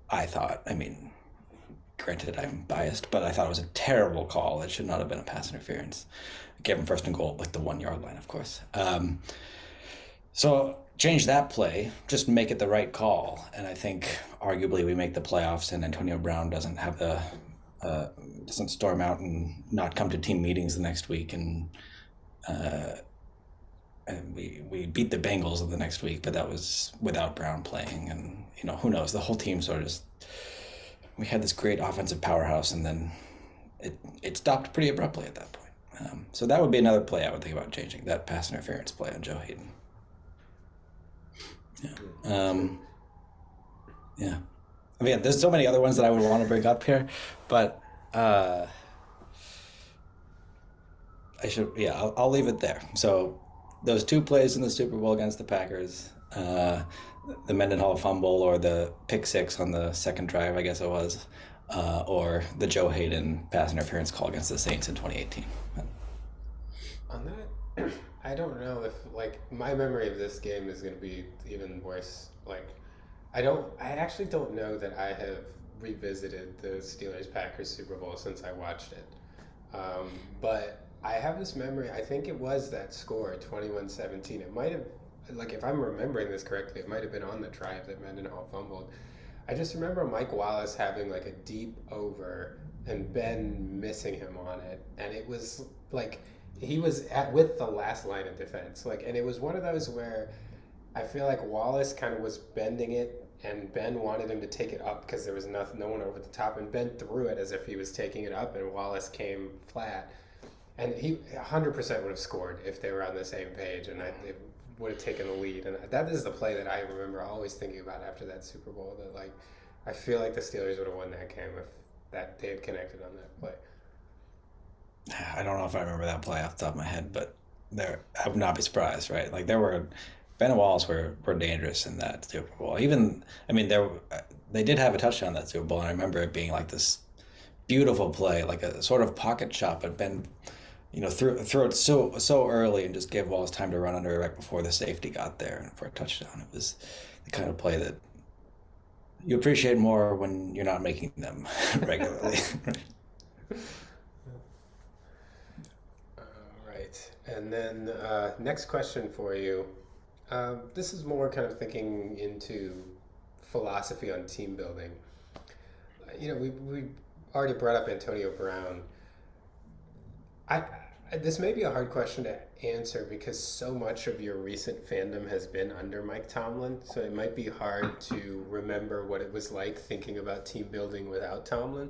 I thought, I mean, granted, I'm biased, but I thought it was a terrible call. It should not have been a pass interference. Gave him first and goal, like the 1 yard line, of course. So change that play, just make it the right call, and I think arguably we make the playoffs, and Antonio Brown doesn't have the doesn't storm out and not come to team meetings the next week, uh, and we beat the Bengals the next week, but that was without Brown playing, and who knows, the whole team sort of just we had this great offensive powerhouse, and then it stopped pretty abruptly at that point. So that would be another play I would think about changing, that pass interference play on Joe Hayden. Yeah. Yeah. I mean, there's so many other ones that I would want to bring up here, but uh, I should, yeah, I'll leave it there. So those two plays in the Super Bowl against the Packers, the Mendenhall fumble or the pick six on the second drive, I guess it was, or the Joe Hayden pass interference call against the Saints in 2018. On that, I don't know if like my memory of this game is going to be even worse. Like, I actually don't know that I have revisited the Steelers Packers Super Bowl since I watched it. But I have this memory. I think it was that score, 21-17. It might have, like, if I'm remembering this correctly, it might have been on the drive that Mendenhall fumbled. I just remember Mike Wallace having like a deep over and Ben missing him on it, and it was like he was at with the last line of defense, like, and it was one of those where I feel like Wallace kind of was bending it, and Ben wanted him to take it up because there was nothing, no one over the top, and Ben threw it as if he was taking it up, and Wallace came flat, and he 100% would have scored if they were on the same page, and it would have taken the lead, and that is the play that I remember always thinking about after that Super Bowl. That like I feel like the Steelers would have won that game if that they had connected on that play. I don't know if I remember that play off the top of my head, but I would not be surprised, right? Like there were Ben Walls were dangerous in that Super Bowl. Even I mean they did have a touchdown that Super Bowl, and I remember it being like this beautiful play, like a sort of pocket shot, but Ben, threw it so early and just gave Walls time to run under it right before the safety got there for a touchdown. It was the kind of play that you appreciate more when you're not making them regularly. All right. And then next question for you. This is more kind of thinking into philosophy on team building. We already brought up Antonio Brown. I this may be a hard question to answer because so much of your recent fandom has been under Mike Tomlin, so it might be hard to remember what it was like thinking about team building without Tomlin.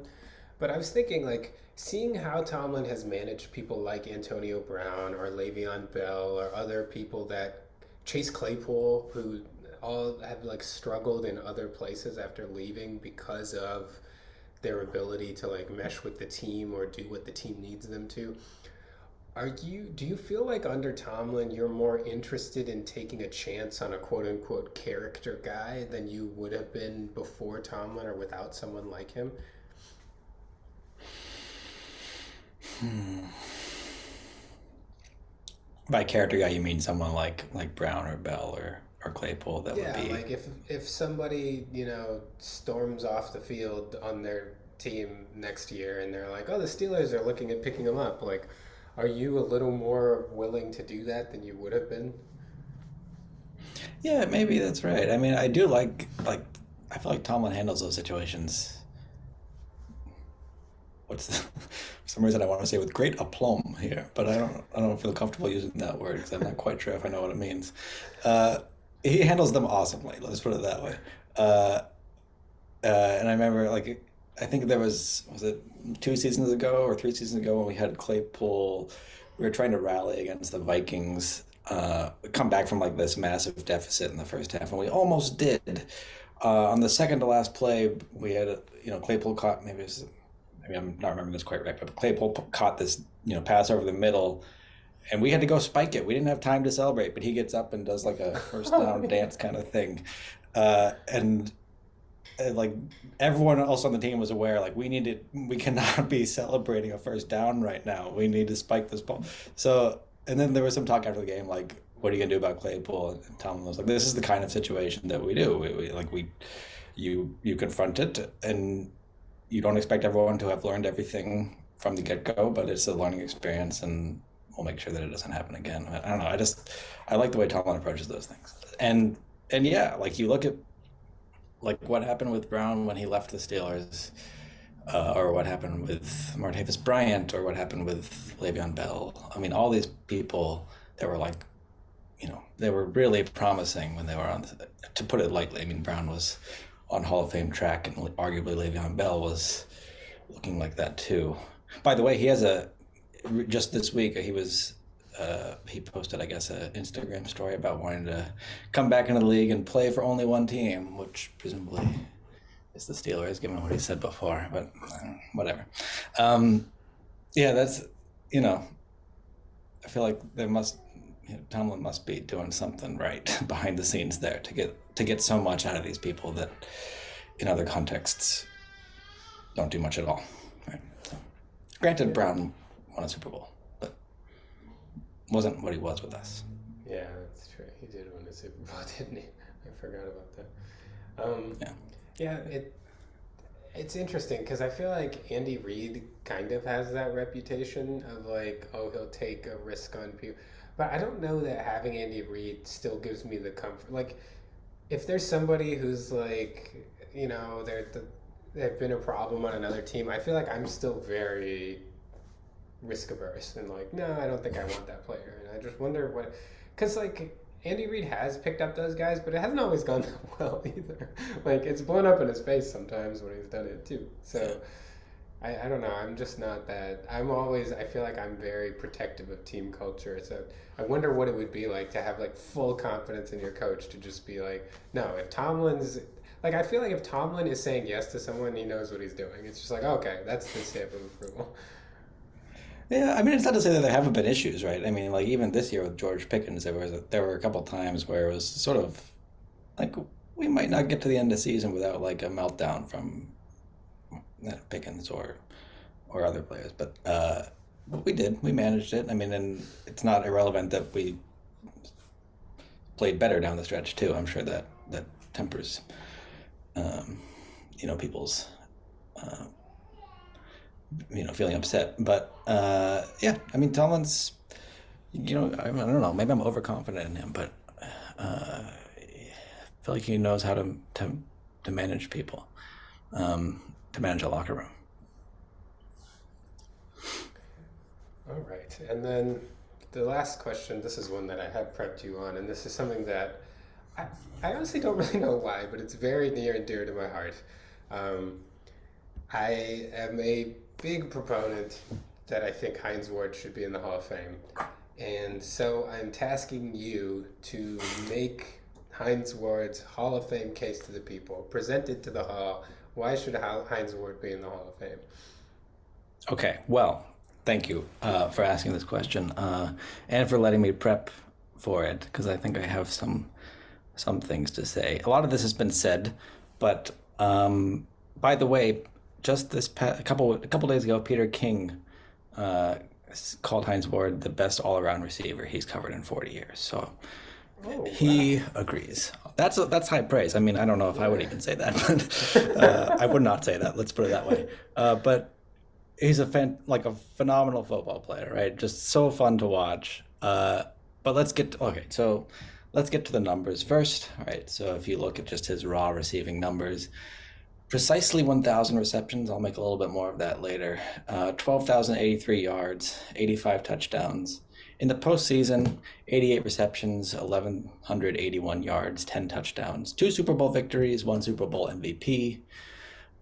But I was thinking, like, seeing how Tomlin has managed people like Antonio Brown or Le'Veon Bell or other people that Chase Claypool, who all have like struggled in other places after leaving because of their ability to like mesh with the team or do what the team needs them to. Do you feel like under Tomlin you're more interested in taking a chance on a quote unquote character guy than you would have been before Tomlin or without someone like him? By character guy, you mean someone like Brown or Bell or Claypool that would Yeah, be. like if somebody, storms off the field on their team next year and they're like, "Oh, the Steelers are looking at picking them up." Like, are you a little more willing to do that than you would have been? Yeah, maybe that's right. I mean, I do like I feel like Tomlin handles those situations. What's the, for some reason I want to say with great aplomb here, but I don't feel comfortable using that word because I'm not quite sure if I know what it means. Uh, he handles them awesomely. Let's put it that way. Uh, and I remember I think there was it 2 seasons ago or 3 seasons ago when we had Claypool. We were trying to rally against the Vikings. Come back from like this massive deficit in the first half, and we almost did. On the second to last play, we had Claypool caught maybe I'm not remembering this quite right, but Claypool caught this pass over the middle, and we had to go spike it. We didn't have time to celebrate, but he gets up and does like a first Oh down yeah. dance kind of thing, and like everyone else on the team was aware, like we cannot be celebrating a first down right now. We need to spike this ball. So, and then there was some talk after the game, like, what are you gonna do about Claypool? And Tomlin was like, this is the kind of situation that we do. You confront it, and you don't expect everyone to have learned everything from the get go, but it's a learning experience, and we'll make sure that it doesn't happen again. I don't know. I like the way Tomlin approaches those things, and yeah, like you look at like what happened with Brown when he left the Steelers, or what happened with Martavis Bryant, or what happened with Le'Veon Bell. I mean, all these people that were like, they were really promising when they were on. To put it lightly, I mean, Brown was on Hall of Fame track, and arguably Le'Veon Bell was looking like that too. By the way, he has a just this week he posted, I guess, an Instagram story about wanting to come back into the league and play for only one team, which presumably is the Steelers, given what he said before. But whatever. Um, yeah, that's you know, I feel like Tomlin must be doing something right behind the scenes there to get so much out of these people that in other contexts don't do much at all. Right. So, granted, Yeah. Brown won a Super Bowl, but wasn't what he was with us. Yeah, that's true. He did win the Super Bowl, didn't he? I forgot about that. Um, Yeah. yeah, it's interesting because I feel like Andy Reid kind of has that reputation of like, oh, he'll take a risk on people. But I don't know that having Andy Reid still gives me the comfort. Like, if there's somebody who's like, they've been a problem on another team, I feel like I'm still very risk averse and like, no, I don't think I want that player. And I just wonder what, because like Andy Reid has picked up those guys, but it hasn't always gone that well either. Like it's blown up in his face sometimes when he's done it too. Yeah. So I don't know. I'm just not that. I feel like I'm very protective of team culture. So I wonder what it would be like to have like full confidence in your coach to just be like, no, if Tomlin's Like I feel like if Tomlin is saying yes to someone, he knows what he's doing. It's just like okay, that's the stamp of approval. Yeah, I mean, it's not to say that there haven't been issues, right? I mean, like even this year with George Pickens, there were a couple times where it was sort of like we might not get to the end of the season without like a meltdown from Pickens or other players, but we did. We managed it. I mean, and it's not irrelevant that we played better down the stretch too. I'm sure that that tempers, um, people's uh, feeling upset. But yeah, I mean, Tomlin's, I don't know. Maybe I'm overconfident in him, but I feel like he knows how to manage people, to manage a locker room. All right, and then the last question. This is one that I have prepped you on, and this is something that I, I honestly don't really know why, but it's very near and dear to my heart. Um, I am a big proponent that I think Hines Ward should be in the Hall of Fame. And so I'm tasking you to make Hines Ward's Hall of Fame case to the people, present it to the Hall. Why should Hines Ward be in the Hall of Fame? Okay, well, thank you for asking this question and for letting me prep for it because I think I have some things to say. A lot of this has been said, but by the way, just a couple days ago, Peter King uh, called Hines Ward the best all-around receiver he's covered in 40 years. So Oh, wow. he agrees. That's high praise. I mean, I don't know if I would Yeah. even say that, but I would not say that. Let's put it that way. But he's like a phenomenal football player, right? Just so fun to watch. But okay. So let's get to the numbers first. All right. So if you look at just his raw receiving numbers, precisely 1,000 receptions. I'll make a little bit more of that later. 12,083 yards, 85 touchdowns. In the postseason, 88 receptions, 1,181 yards, 10 touchdowns, two Super Bowl victories, one Super Bowl MVP.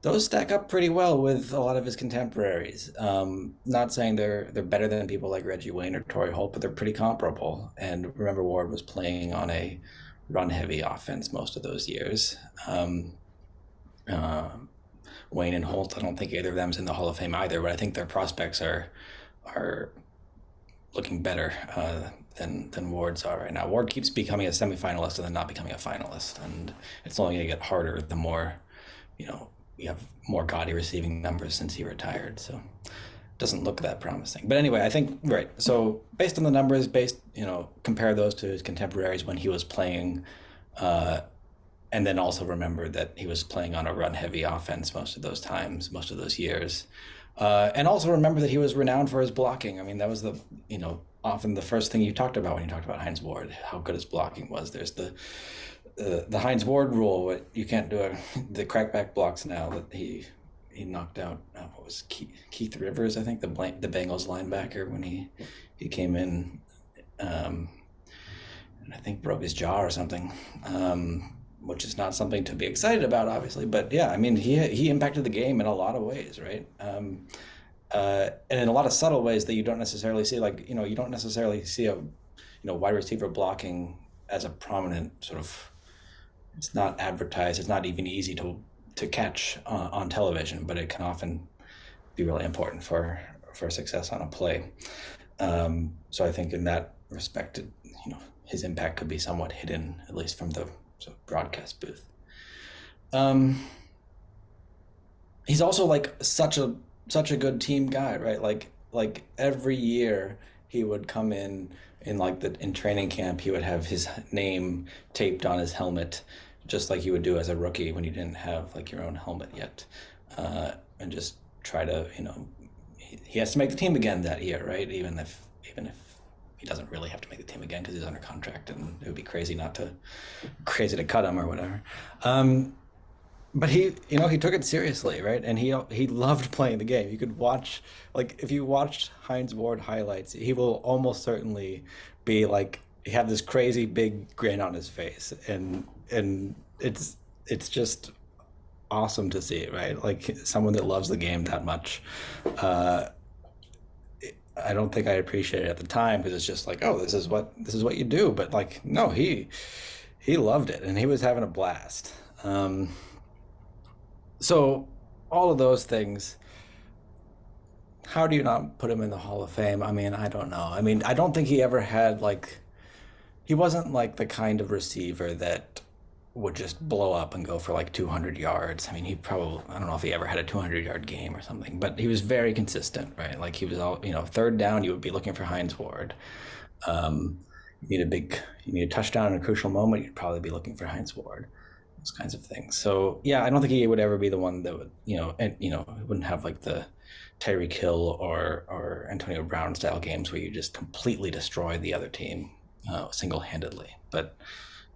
Those stack up pretty well with a lot of his contemporaries. Not saying they're better than people like Reggie Wayne or Torrey Holt, but they're pretty comparable. And remember, Ward was playing on a run-heavy offense most of those years. Uh, Wayne and Holt, I don't think either of them's in the Hall of Fame either, but I think their prospects are looking better than Ward's are right now. Ward keeps becoming a semifinalist and then not becoming a finalist, and it's only going to get harder the more we have more gaudy receiving numbers since he retired. So it doesn't look that promising. But anyway, I think right. So based on the numbers, compare those to his contemporaries when he was playing. Uh, and then also remember that he was playing on a run-heavy offense most of those times, most of those years. And also remember that he was renowned for his blocking. I mean, that was often the first thing you talked about when you talked about Hines Ward, how good his blocking was. There's the Hines Ward rule. What you can't do the crackback blocks now that he knocked out. What was Keith Rivers? I think the Bengals linebacker when he came in, and I think broke his jaw or something. Which is not something to be excited about, obviously. But yeah, I mean, he impacted the game in a lot of ways, right? And in a lot of subtle ways that you don't necessarily see. Like you don't necessarily see a wide receiver blocking as a prominent sort of. It's not advertised. It's not even easy to catch on television, but it can often be really important for success on a play. So I think in that respect, his impact could be somewhat hidden, at least from the broadcast booth. Um, he's also like such a good team guy, right? Like every year he would come in like in training camp, he would have his name taped on his helmet, just like you would do as a rookie when you didn't have like your own helmet yet, and just try to he has to make the team again that year, right? Even if he doesn't really have to make the team again because he's under contract, and it would be crazy to cut him or whatever. But he took it seriously, right? And he loved playing the game. You could watch, like, if you watched Hines Ward highlights, he will almost certainly be like he have this crazy big grin on his face, and it's just awesome to see, right? Like someone that loves the game that much. Uh, I don't think I appreciated it at the time because it's just like, oh, this is what you do. But like, no, he loved it and he was having a blast. So all of those things, how do you not put him in the Hall of Fame? I mean, I don't know. I mean, I don't think he ever had like he wasn't like the kind of receiver that would just blow up and go for like 200 yards. I mean, he probably, I don't know if he ever had a 200-yard game or something, but he was very consistent, right? Like he was all, third down, you would be looking for Hines Ward. Um, you need a touchdown in a crucial moment, you'd probably be looking for Hines Ward, those kinds of things. So yeah, I don't think he would ever be the one that would, and wouldn't have like the Tyreek Hill or Antonio Brown style games where you just completely destroy the other team single handedly. But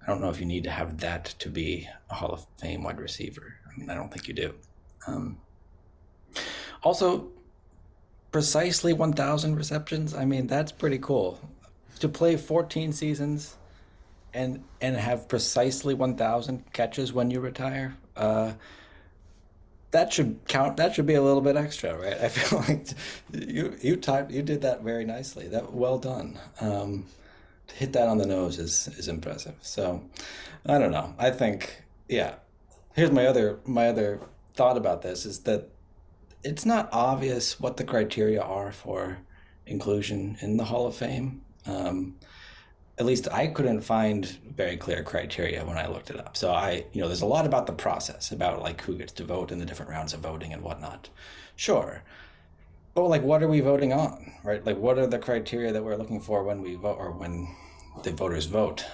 I don't know if you need to have that to be a Hall of Fame wide receiver. I mean, I don't think you do. Um, Also, precisely 1,000 receptions. I mean, that's pretty cool. To play 14 seasons and have precisely 1,000 catches when you retire. That should count. That should be a little bit extra, right? I feel like you did that very nicely. That well done. To hit that on the nose is impressive. So I don't know. I think yeah. Here's my other thought about this is that it's not obvious what the criteria are for inclusion in the Hall of Fame. At least I couldn't find very clear criteria when I looked it up. So there's a lot about the process, about like who gets to vote in the different rounds of voting and whatnot. Sure. But like, what are we voting on, right? Like, what are the criteria that we're looking for when we vote or when the voters vote?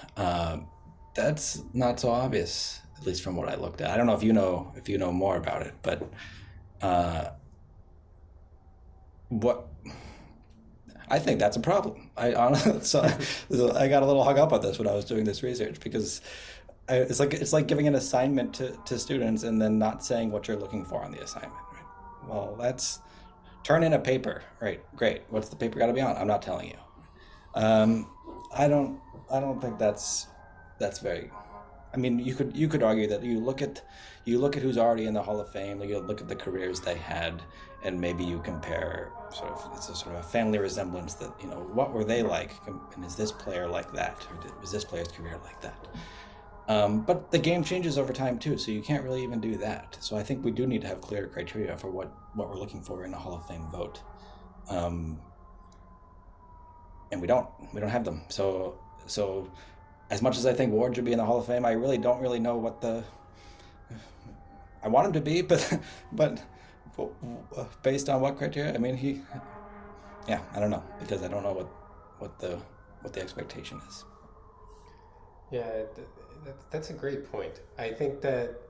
That's not so obvious, at least from what I looked at. I don't know if you know more about it, but uh, what I think that's a problem. I honestly, so I got a little hung up on this when I was doing this research because it's like giving an assignment to students and then not saying what you're looking for on the assignment. Right? Well, that's turn in a paper. Right? Great. What's the paper got to be on? I'm not telling you. Um, I don't I don't think that's very. I mean, you could argue that you look at who's already in the Hall of Fame. You look at the careers they had, and maybe you compare sort of it's a sort of a family resemblance that what were they like, and is this player like that, or was this player's career like that? But the game changes over time too, so you can't really even do that. So I think we do need to have clear criteria for what we're looking for in a Hall of Fame vote. Um, and we don't have them. So as much as I think Ward should be in the Hall of Fame, I really don't really know what the I want him to be, but but based on what criteria? I mean, yeah, I don't know because I don't know what the expectation is. Yeah, that's a great point. I think that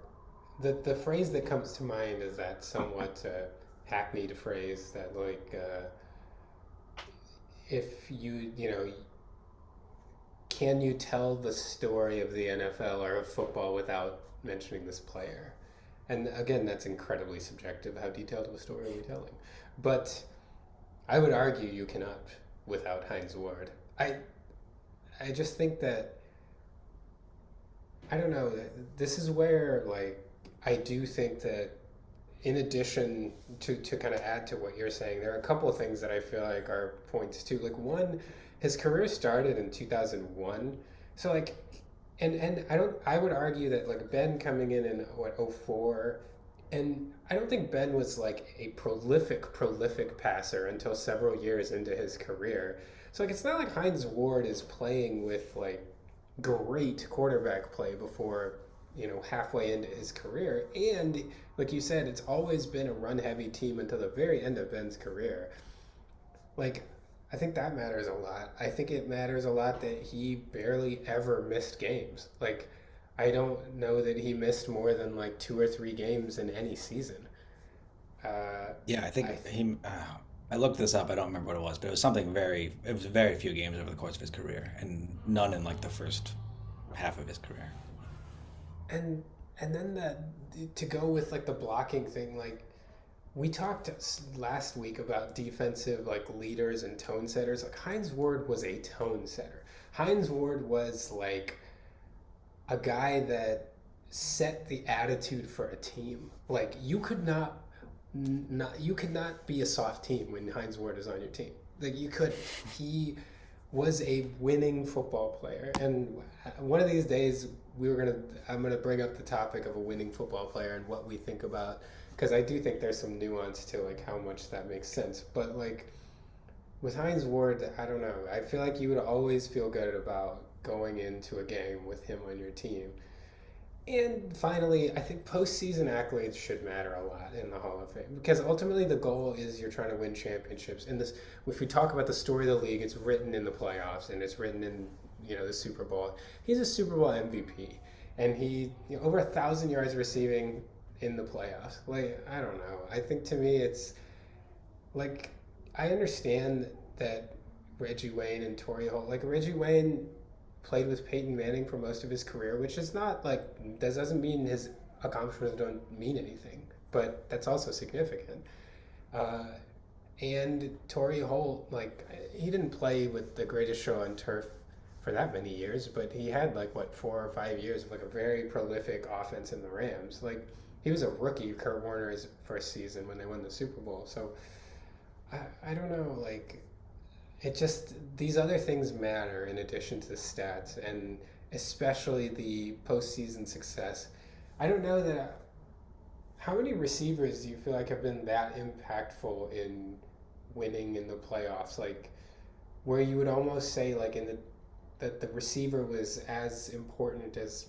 the phrase that comes to mind is that somewhat hackneyed phrase that like if can you tell the story of the NFL or of football without mentioning this player? And again, that's incredibly subjective. How detailed of a story are we telling? But I would argue you cannot without Heinz Ward. I just think that I don't know. This is where like I do think that in addition to kind of add to what you're saying, there are a couple of things that I feel like are points too. Like one, his career started in 2001. So like and I would argue that like Ben coming in what 04, and I don't think Ben was like a prolific passer until several years into his career. So like it's not like Heinz Ward is playing with like great quarterback play before halfway into his career. And like you said, it's always been a run heavy team until the very end of Ben's career. Like I think that matters a lot. I think it matters a lot that he barely ever missed games. Like I don't know that he missed more than like 2 or 3 games in any season. Yeah, I I think he. I looked this up. I don't remember what it was, but it was something very. It was very few games over the course of his career, and none in like the first half of his career. and and then that to go with like the blocking thing, like we talked last week about defensive like leaders and tone setters. Like Heinz Ward was a tone setter. Heinz Ward was like a guy that set the attitude for a team. Like you could not be a soft team when Heinz Ward is on your team. Like you couldn't. He was a winning football player. And one of these days, I'm gonna bring up the topic of a winning football player and what we think about, because I do think there's some nuance to like how much that makes sense. But like with Hines Ward, I don't know. I feel like you would always feel good about going into a game with him on your team. And finally, I think postseason accolades should matter a lot in the Hall of Fame, because ultimately the goal is you're trying to win championships. And this, if we talk about the story of the league, it's written in the playoffs and it's written in the Super Bowl. He's a Super Bowl MVP, and he over 1,000 yards receiving in the playoffs. Like I don't know. I think to me it's like I understand that Reggie Wayne and Torrey Holt, like Reggie Wayne played with Peyton Manning for most of his career, which is not like that doesn't mean his accomplishments don't mean anything, but that's also significant. Uh, and Torrey Holt, like he didn't play with the greatest show on turf for that many years, but he had like what 4 or 5 years of like a very prolific offense in the Rams. Like he was a rookie, Kurt Warner's first season when they won the Super Bowl. So I don't know, like it just these other things matter in addition to the stats and especially the postseason success. I don't know that how many receivers do you feel like have been that impactful in winning in the playoffs? Like where you would almost say like in the that the receiver was as important as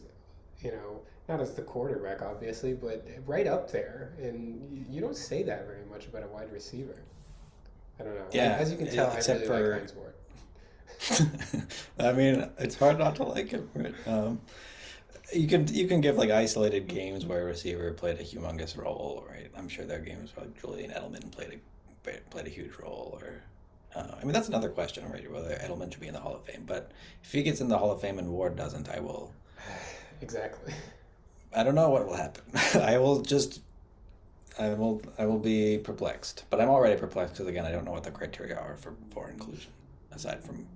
not as the quarterback obviously, but right up there. And you don't say that very much about a wide receiver. I don't know. Yeah, As you can tell, I except really like for, Heinz Ward. I mean, it's hard not to like him, right? You can give like isolated games where a receiver played a humongous role, right? I'm sure there are games where like Julian Edelman played a huge role, or I mean that's another question, right? Whether Edelman should be in the Hall of Fame, but if he gets in the Hall of Fame and Ward doesn't, I will. Exactly. I don't know what will happen. I will just. I will be perplexed, but I'm already perplexed because again I don't know what the criteria are for inclusion aside from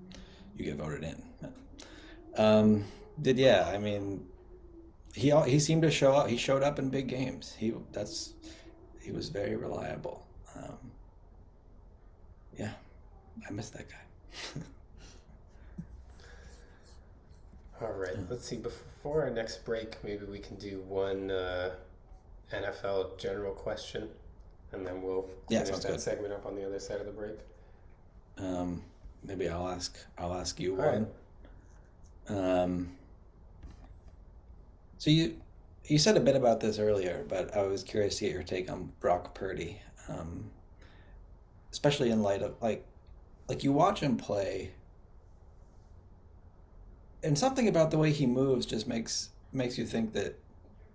you get voted in. Did yeah, I mean he seemed to show up. He showed up in big games. He was very reliable. Yeah, I miss that guy. All right. Let's see. Before our next break, maybe we can do one NFL general question, and then we'll Yeah, finish sounds that good. segment up on the other side of the break. Um, Maybe I'll ask you All right. one. Um, so you said a bit about this earlier, but I was curious to get your take on Brock Purdy, um, especially in light of like you watch him play, and something about the way he moves just makes you think that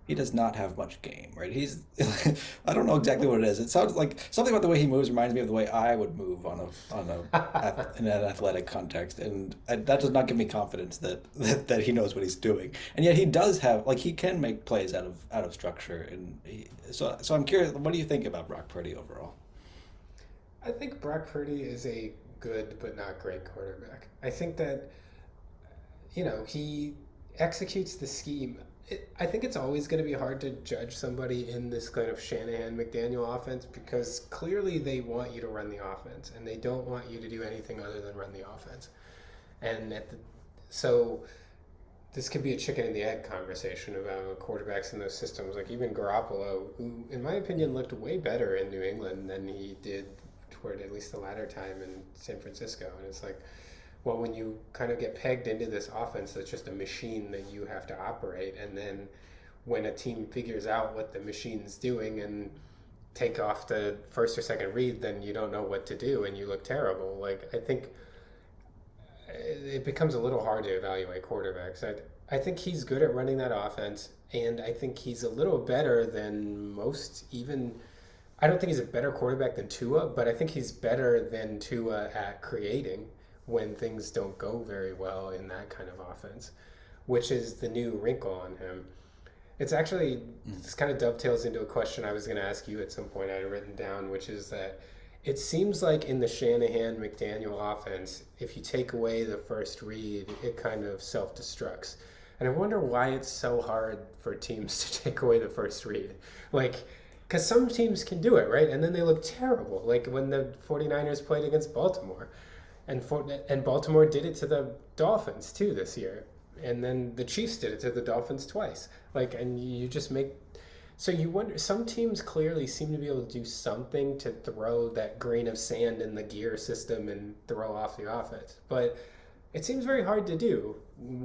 he does not have much game, right? He's I don't know exactly what it is. It sounds like something about the way he moves reminds me of the way I would move in an athletic context, and that does not give me confidence that he knows what he's doing. And yet he does have like he can make plays out of structure, and so I'm curious. What do you think about Brock Purdy overall? I think Brock Purdy is a good but not great quarterback. I think that he executes the scheme. I think it's always going to be hard to judge somebody in this kind of Shanahan McDaniel offense because clearly they want you to run the offense and they don't want you to do anything other than run the offense. And so this could be a chicken and the egg conversation about quarterbacks in those systems. Like even Garoppolo, who in my opinion looked way better in New England than he did toward at least the latter time in San Francisco. And it's like, well, when you kind of get pegged into this offense that's just a machine that you have to operate, and then when a team figures out what the machine's doing and take off the first or second read, then you don't know what to do and you look terrible. Like I think it becomes a little hard to evaluate quarterbacks. I think he's good at running that offense, and I think he's a little better than most. Even I don't think he's a better quarterback than Tua, but I think he's better than Tua at creating when things don't go very well in that kind of offense, which is the new wrinkle on him. It's actually, this kind of dovetails into a question I was going to ask you at some point I had written down, which is that it seems like in the Shanahan McDaniel offense, if you take away the first read, it kind of self destructs. And I wonder why it's so hard for teams to take away the first read. Like, because some teams can do it, right? And then they look terrible, like when the 49ers played against Baltimore. and Baltimore did it to the Dolphins too this year, and then the Chiefs did it to the Dolphins twice. Like, and you just make so you wonder. Some teams clearly seem to be able to do something to throw that grain of sand in the gear system and throw off the offense, but it seems very hard to do.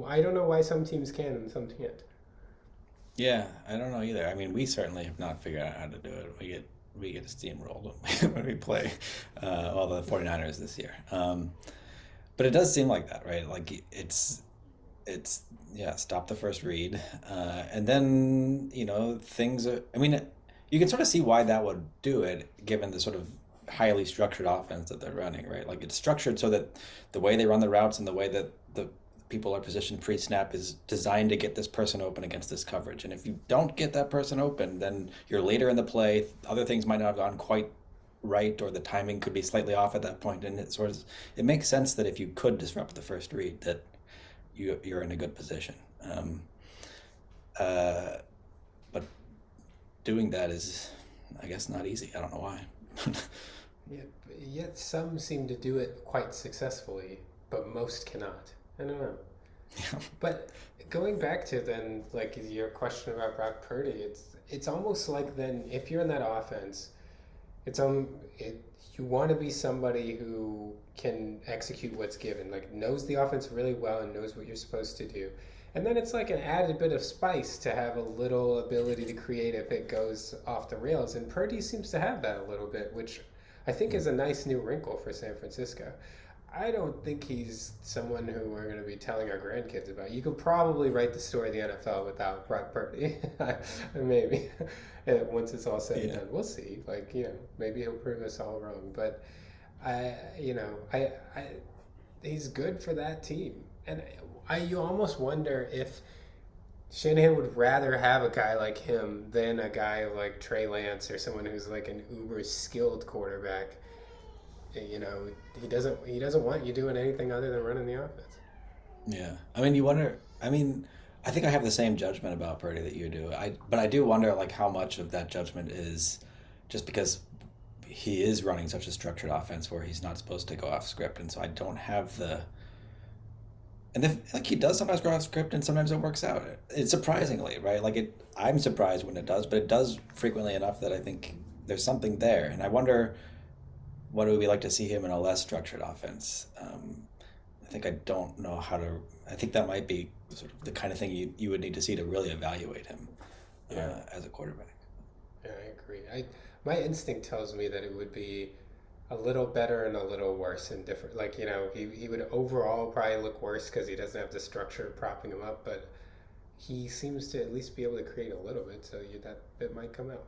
I don't know why some teams can and some can't. Yeah, I don't know either. I mean, we certainly have not figured out how to do it. We get steamrolled when we play all the 49ers this year. But it does seem like that, right? Like it's yeah, stop the first read, and then things are. I mean, you can sort of see why that would do it, given the sort of highly structured offense that they're running, right? Like it's structured so that the way they run the routes and the way that the people are positioned pre-snap is designed to get this person open against this coverage. And if you don't get that person open, then you're later in the play. Other things might not have gone quite right, or the timing could be slightly off at that point. And it makes sense that if you could disrupt the first read, that you're in a good position. Uh, but doing that is, I guess, not easy. I don't know why. Yet, yet some seem to do it quite successfully, but most cannot. I don't know. Yeah. But going back to then, like your question about Brock Purdy, it's almost like then if you're in that offense, it's you want to be somebody who can execute what's given, like knows the offense really well and knows what you're supposed to do. And then it's like an added bit of spice to have a little ability to create if it goes off the rails. And Purdy seems to have that a little bit, which I think is a nice new wrinkle for San Francisco. I don't think he's someone who we're going to be telling our grandkids about. You could probably write the story of the NFL without Brock Purdy, maybe. Once it's all said and Yeah. done, we'll see. Like maybe he'll prove us all wrong. But I he's good for that team, and you almost wonder if Shanahan would rather have a guy like him than a guy like Trey Lance or someone who's like an uber skilled quarterback. You know, he doesn't want you doing anything other than running the offense. Yeah. I mean, you wonder. I mean, I think I have the same judgment about Purdy that you do. But I do wonder, like, how much of that judgment is just because he is running such a structured offense where he's not supposed to go off script, and so I don't have the. And if, like, he does sometimes go off script, and sometimes it works out. It's surprisingly, right? Like it, I'm surprised when it does, but it does frequently enough that I think there's something there, and I wonder what it would be like to see him in a less structured offense. I think I don't know how to. I think that might be sort of the kind of thing you would need to see to really evaluate him Yeah, as a quarterback. yeah, I agree. My instinct tells me that it would be a little better and a little worse and different. Like he would overall probably look worse because he doesn't have the structure propping him up, but he seems to at least be able to create a little bit, so that bit might come out.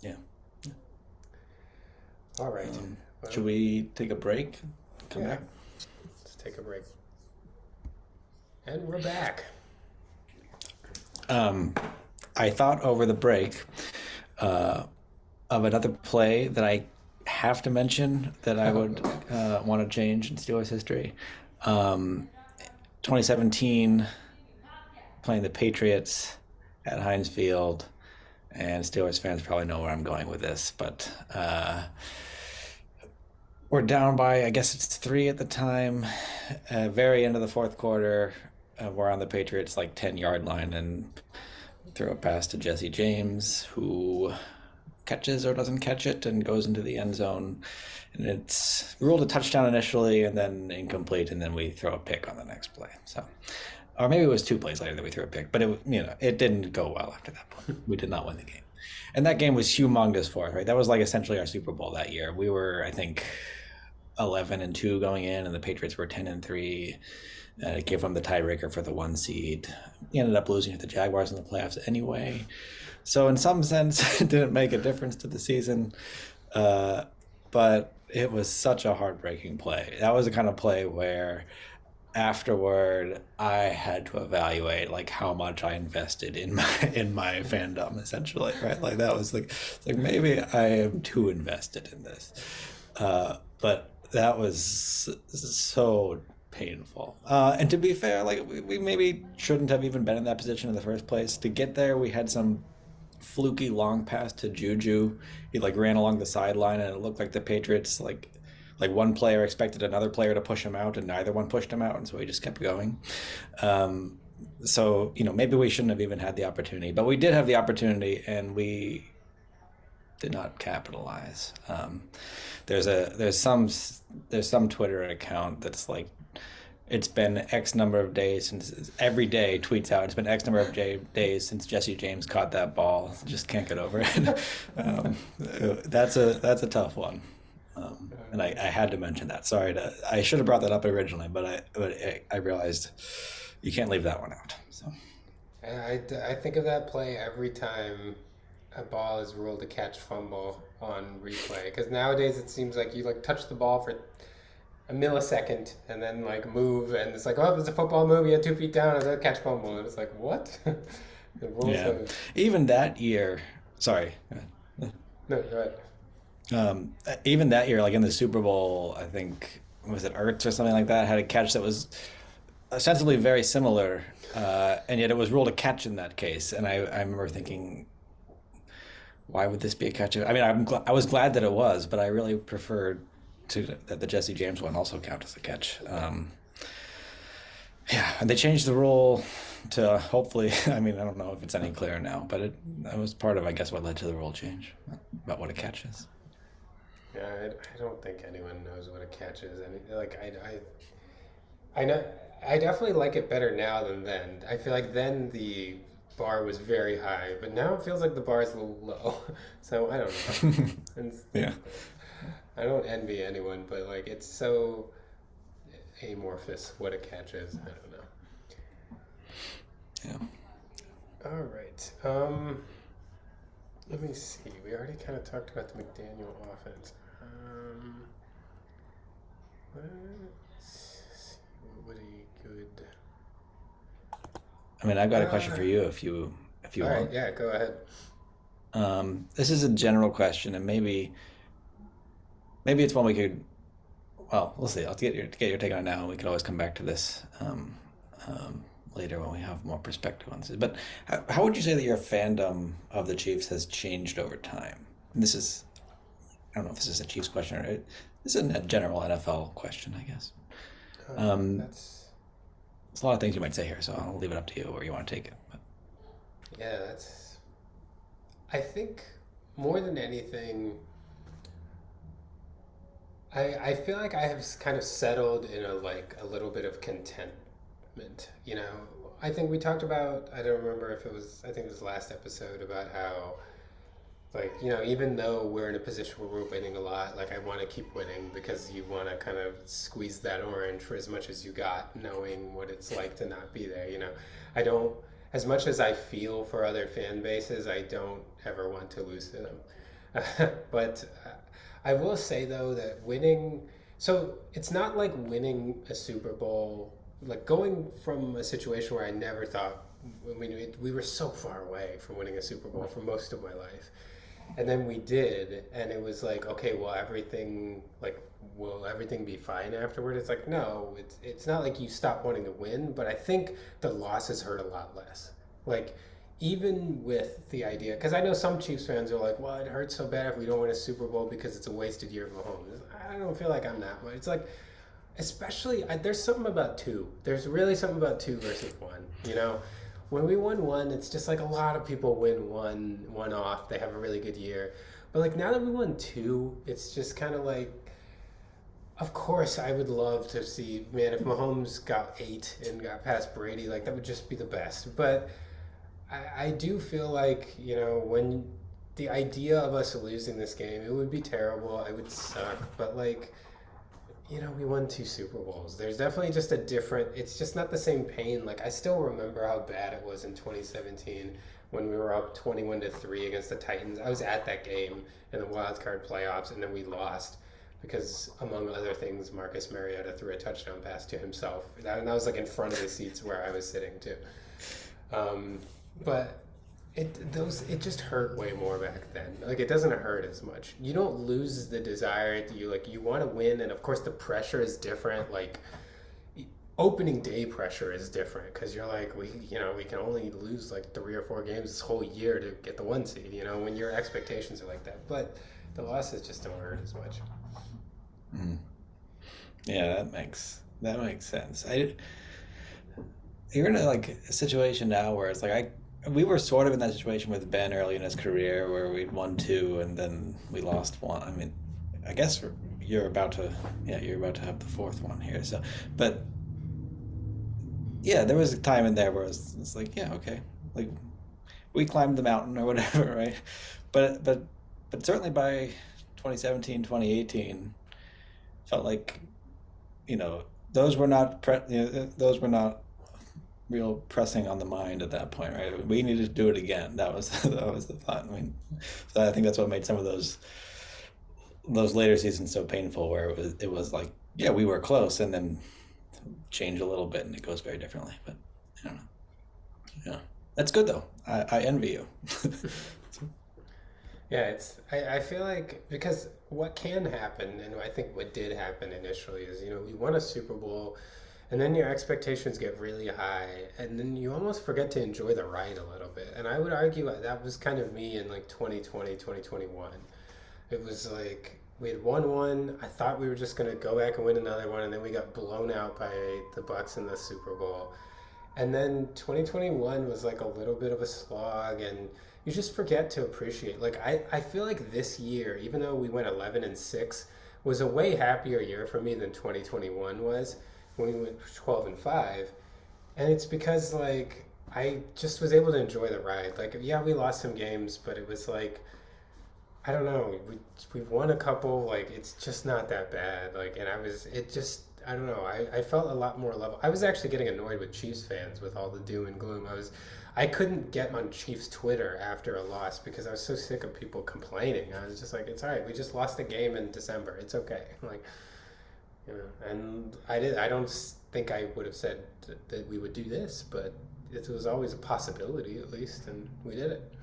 Yeah. All right. Should Well, we take a break? Come yeah. back. Let's take a break. And we're back. Um, I thought over the break uh, of another play that I have to mention that I would want to change in Steelers history. Um, 2017, playing the Patriots at Heinz Field, and Steelers fans probably know where I'm going with this, but we're down by, I guess it's three at the time, very end of the fourth quarter. We're on the Patriots like 10-yard line and throw a pass to Jesse James, who catches or doesn't catch it and goes into the end zone. And it's ruled a touchdown initially and then incomplete, and then we throw a pick on the next play. So, or maybe it was two plays later that we threw a pick, but it didn't go well after that point. We did not win the game. And that game was humongous for us, right? That was like essentially our Super Bowl that year. We were, I think, 11-2 going in, and the Patriots were 10-3. It gave them the tiebreaker for the 1 seed. He ended up losing to the Jaguars in the playoffs anyway. So in some sense, it didn't make a difference to the season. But it was such a heartbreaking play. That was the kind of play where afterward I had to evaluate like how much I invested in my fandom, essentially, right? Like that was like maybe I am too invested in this. But that was so painful. And to be fair, like we maybe shouldn't have even been in that position in the first place. To get there, we had some fluky long pass to Juju. He like ran along the sideline, and it looked like the Patriots like like one player expected another player to push him out, and neither one pushed him out, and so he just kept going. Um, so maybe we shouldn't have even had the opportunity, but we did have the opportunity, and we did not capitalize. There's some Twitter account that's like, it's been X number of days since, every day tweets out, it's been X number of days since Jesse James caught that ball. Just can't get over it. um, that's a tough one. And I had to mention that. I should have brought that up originally, but I realized you can't leave that one out. So And I think of that play every time a ball is ruled a catch fumble on replay. Because nowadays it seems like you like touch the ball for a millisecond and then like move, and it's like, oh, there's a football move. You had 2 feet down, and then catch fumble, and it's like, what? The rules yeah, have even that year. Sorry. no, go ahead. Even that year, like in the Super Bowl, I think was it Ertz or something like that, had a catch that was ostensibly very similar, and yet it was ruled a catch in that case. And I remember thinking, why would this be a catch? I mean, I was glad that it was, but I really preferred that the Jesse James one also count as a catch. Yeah, and they changed the rule to, hopefully. I mean, I don't know if it's any clearer now, but that was part of, I guess, what led to the rule change about what a catch is. Yeah, I don't think anyone knows what a catch is. And like I know I definitely like it better now than then. I feel like then the bar was very high, but now it feels like the bar is a little low. So I don't know. Yeah. I don't envy anyone, but like it's so amorphous what a catch is. I don't know. Yeah. All right. Let me see. We already kind of talked about the McDaniel offense. Let's see. What would a good? I mean, I've got a question for you if you All right. want. Yeah. Go ahead. This is a general question, and maybe it's one we could. Well, we'll see. I'll get your take on it now, and we can always come back to this later when we have more perspective on this. But how would you say that your fandom of the Chiefs has changed over time? And this is, I don't know if this is a Chiefs question or this is a general NFL question, I guess. Um, That's there's a lot of things you might say here, so I'll leave it up to you where you want to take it. But yeah. That's. I think more than anything, I feel like I have kind of settled in a little bit of contentment. I think we talked about, I don't remember if it was, I think it was the last episode, about how like, even though we're in a position where we're winning a lot, like I want to keep winning because you want to kind of squeeze that orange for as much as you got, knowing what it's like to not be there. I don't, as much as I feel for other fan bases, I don't ever want to lose to them. But I will say though that winning, so it's not like winning a Super Bowl, like going from a situation where I never thought, we were so far away from winning a Super Bowl for most of my life. And then we did, and it was like, okay, well, will everything be fine afterward? It's like, no, it's not like you stop wanting to win, but I think the losses hurt a lot less. Like, even with the idea, because I know some Chiefs fans are like, well, it hurts so bad if we don't win a Super Bowl because it's a wasted year of Mahomes. I don't feel like I'm that much. It's like, especially, there's something about two. There's really something about two versus one. When we won one, it's just like a lot of people win one off. They have a really good year. But like now that we won two, it's just kind of like, of course, I would love to see, man, if Mahomes got 8 and got past Brady, like that would just be the best. But I do feel like, when the idea of us losing this game, it would be terrible. It would suck. But like, we won 2 Super Bowls. There's definitely just it's just not the same pain. Like, I still remember how bad it was in 2017 when we were up 21-3 against the Titans. I was at that game in the wild card playoffs, and then we lost because, among other things, Marcus Mariota threw a touchdown pass to himself. And that was like in front of the seats where I was sitting too. But it just hurt way more back then. Like, it doesn't hurt as much. You don't lose the desire. You want to win, and of course the pressure is different. Like, opening day pressure is different because you're like, we can only lose like 3 or 4 games this whole year to get the 1 seed. When your expectations are like that. But the losses just don't hurt as much. Mm. Yeah, that makes sense. You're in a situation now where it's like we were sort of in that situation with Ben early in his career where we'd won two and then we lost one. I mean, I guess you're about to yeah, you're about to have the fourth one here. So, but yeah, there was a time in there where it's like, yeah, okay, like we climbed the mountain or whatever, right? But but but certainly by 2017, 2018, felt like those were not those were not real pressing on the mind at that point, right? We needed to do it again. That was that was the thought. I mean, so I think that's what made some of those later seasons so painful, where it was like, yeah, we were close, and then change a little bit, and it goes very differently. But I don't know. Yeah, that's good though. I envy you. Yeah, I feel like because what can happen, and I think what did happen initially is, we won a Super Bowl, and then your expectations get really high, and then you almost forget to enjoy the ride a little bit. And I would argue that was kind of me in like 2020, 2021. It was like we had won one. I thought we were just going to go back and win another one, and then we got blown out by the Bucks in the Super Bowl. And then 2021 was like a little bit of a slog, and you just forget to appreciate. Like I feel like this year, even though we went 11-6, was a way happier year for me than 2021 was when we went 12-5. And it's because like I just was able to enjoy the ride. Like yeah, we lost some games, but it was like I don't know. We've won a couple. Like it's just not that bad. Like and I was it just I don't know. I felt a lot more level. I was actually getting annoyed with Chiefs fans with all the doom and gloom. I couldn't get on Chiefs Twitter after a loss because I was so sick of people complaining. I was just like, it's all right. We just lost a game in December. It's okay. Like and I don't think I would have said that we would do this, but it was always a possibility at least, and we did it.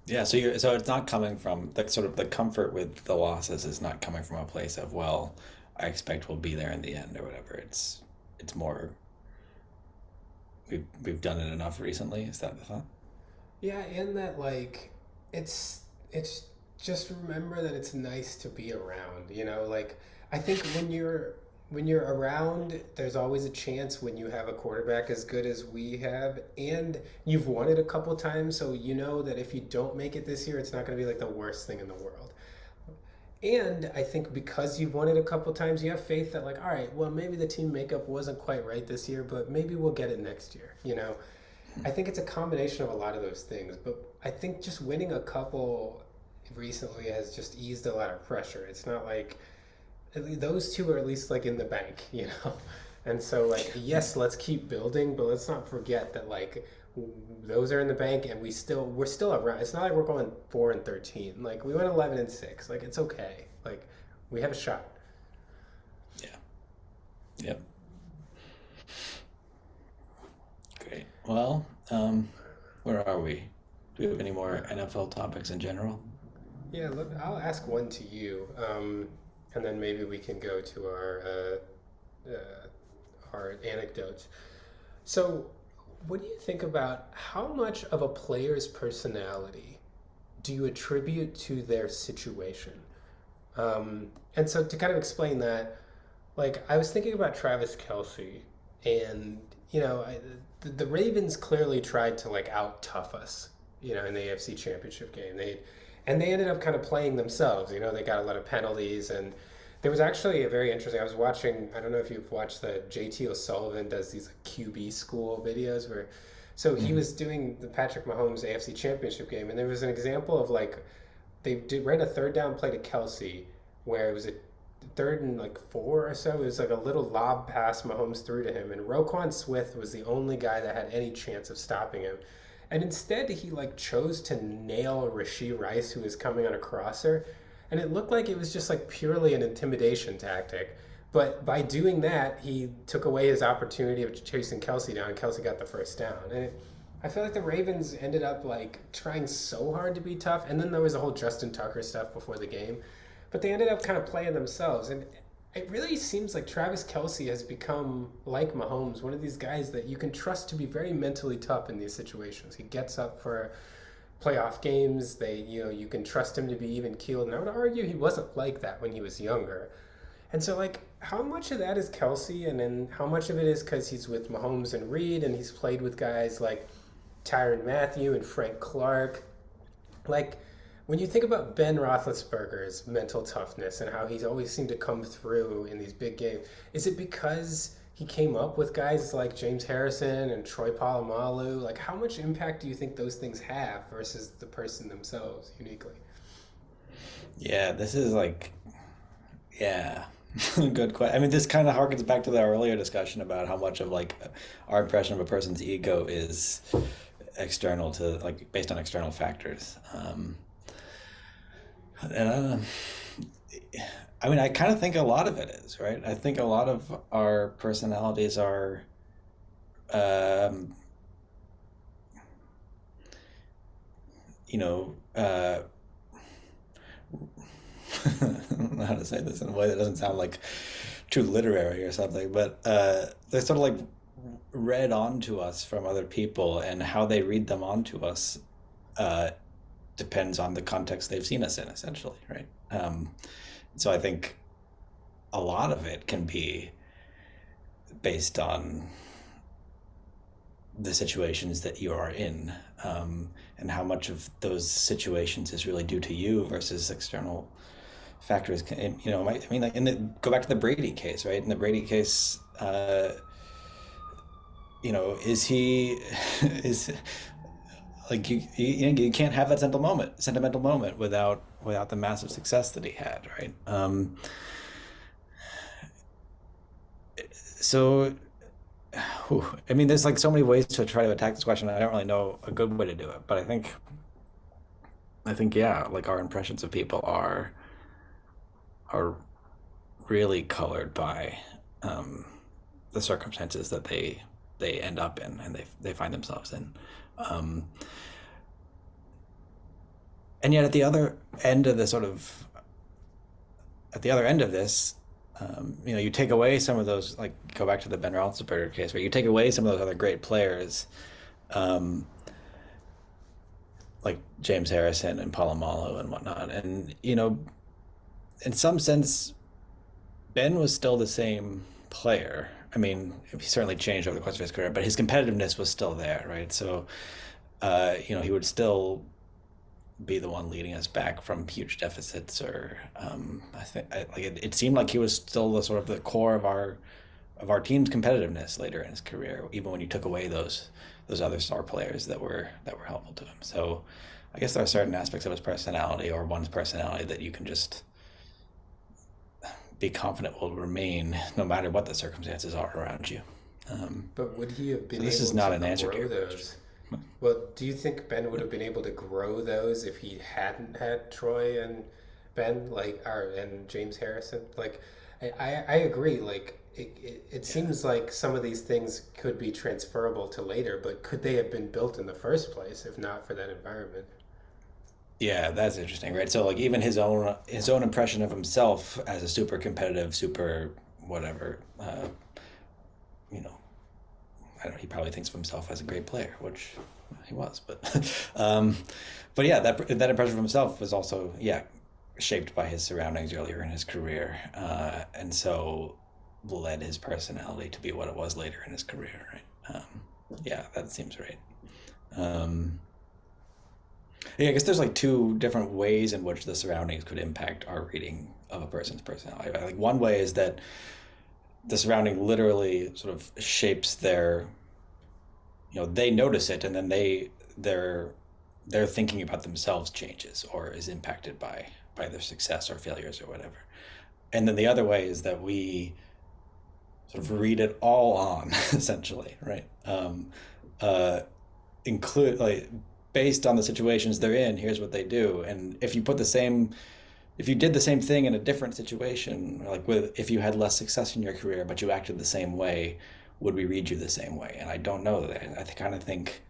Yeah, so it's not coming from the sort of the comfort with the losses is not coming from a place of, well, I expect we'll be there in the end or whatever. It's more we've done it enough recently. Is that the thought? Yeah, and that like it's just remember that it's nice to be around, like I think when you're around, there's always a chance when you have a quarterback as good as we have and you've won it a couple times, so you know that if you don't make it this year, it's not going to be like the worst thing in the world. And I think because you've won it a couple times, you have faith that like, all right, well maybe the team makeup wasn't quite right this year, but maybe we'll get it next year. I think it's a combination of a lot of those things, but I think just winning a couple recently has just eased a lot of pressure. It's not like those two are at least like in the bank. And so like yes, let's keep building, but let's not forget that like those are in the bank, and we're still around. It's not like we're going 4-13. Like we went 11-6. Like it's okay. Like we have a shot. Yeah. Yep. Great. Well, where are we? Do we have any more NFL topics in general? Yeah, look, I'll ask one to you, and then maybe we can go to our anecdotes. So, what do you think about how much of a player's personality do you attribute to their situation? And so, to kind of explain that, like I was thinking about Travis Kelsey, and the Ravens clearly tried to like out tough us, in the AFC Championship game. They ended up kind of playing themselves. They got a lot of penalties, and there was actually a very interesting. I was watching. I don't know if you've watched the JT O'Sullivan does these like QB school videos where, so he Mm. was doing the Patrick Mahomes AFC Championship game, and there was an example of like ran a third down play to Kelsey where it was a third and like four or so. It was like a little lob pass Mahomes threw to him, and Roquan Smith was the only guy that had any chance of stopping him. And instead, he like chose to nail Rasheed Rice, who was coming on a crosser, and it looked like it was just like purely an intimidation tactic. But by doing that, he took away his opportunity of chasing Kelsey down, and Kelsey got the first down. I feel like the Ravens ended up like trying so hard to be tough, and then there was the whole Justin Tucker stuff before the game, but they ended up kind of playing themselves. And it really seems like Travis Kelsey has become, like Mahomes, one of these guys that you can trust to be very mentally tough in these situations. He gets up for playoff games. You can trust him to be even keeled. And I would argue he wasn't like that when he was younger. And so, like, how much of that is Kelsey, and then how much of it is because he's with Mahomes and Reed, and he's played with guys like Tyrann Mathieu and Frank Clark? Like, when you think about Ben Roethlisberger's mental toughness and how he's always seemed to come through in these big games, is it because he came up with guys like James Harrison and Troy Polamalu? Like, how much impact do you think those things have versus the person themselves uniquely? Yeah, this is like, yeah, good question. I mean, this kind of harkens back to the earlier discussion about how much of like our impression of a person's ego is external to like based on external factors. And I mean, I kind of think a lot of it is, right? I think a lot of our personalities are, um, you know, I don't know how to say this in a way that doesn't sound like too literary or something, but they're sort of like read onto us from other people, and how they read them onto us uh, depends on the context they've seen us in, essentially, right? So I think a lot of it can be based on the situations that you are in, and how much of those situations is really due to you versus external factors. I mean, like go back to the Brady case, right? In the Brady case, is he is like you can't have that sentimental moment without the massive success that he had, right? So whew, I mean, there's like so many ways to try to attack this question. I don't really know a good way to do it, but I think yeah, like our impressions of people are really colored by um, the circumstances that they end up in and they find themselves in. Um, and yet at the other end of this, you take away some of those, like go back to the Ben Roethlisberger case, where you take away some of those other great players, um, like James Harrison and Polamalu and whatnot, and in some sense, Ben was still the same player. I mean, he certainly changed over the course of his career, but his competitiveness was still there, right? So, he would still be the one leading us back from huge deficits, or I think like it seemed like he was still the sort of the core of our team's competitiveness later in his career, even when you took away those other star players that were helpful to him. So, I guess there are certain aspects of his personality, or one's personality, that you can just be confident will remain no matter what the circumstances are around you. But would he have So been this is able not to an answer to grow your question. those? Well, do you think Ben would have been able to grow those if he hadn't had Troy and Ben, and James Harrison? Like, I agree. Like, it Yeah. seems like some of these things could be transferable to later, but could they have been built in the first place if not for that environment? Yeah, that's interesting, right? So like even his own impression of himself as a super competitive, super whatever, you know, I don't know, he probably thinks of himself as a great player, which he was, um, but yeah, that impression of himself was also, yeah, shaped by his surroundings earlier in his career, and so led his personality to be what it was later in his career, right? Yeah, that seems right. Um, yeah, I guess there's like two different ways in which the surroundings could impact our reading of a person's personality. Right? Like one way is that the surrounding literally sort of shapes they notice it, and then their their thinking about themselves changes or is impacted by their success or failures or whatever. And then the other way is that we sort of read it all on essentially, right? Uh, include like based on the situations they're in, here's what they do. And if you did the same thing in a different situation, like with if you had less success in your career but you acted the same way, would we read you the same way? And I don't know that. I kind of think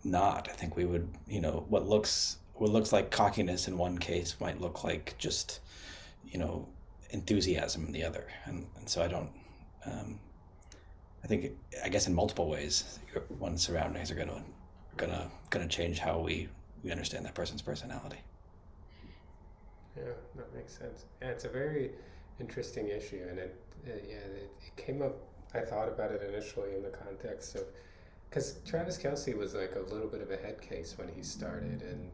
not. I think we would, what looks like cockiness in one case might look like just, you know, enthusiasm in the other. And so I don't um I think, I guess in multiple ways, one's surroundings are going to gonna change how we understand that person's personality. Yeah, that makes sense. Yeah, it's a very interesting issue, and it came up. I thought about it initially in the context of because Travis Kelsey was like a little bit of a head case when he started, and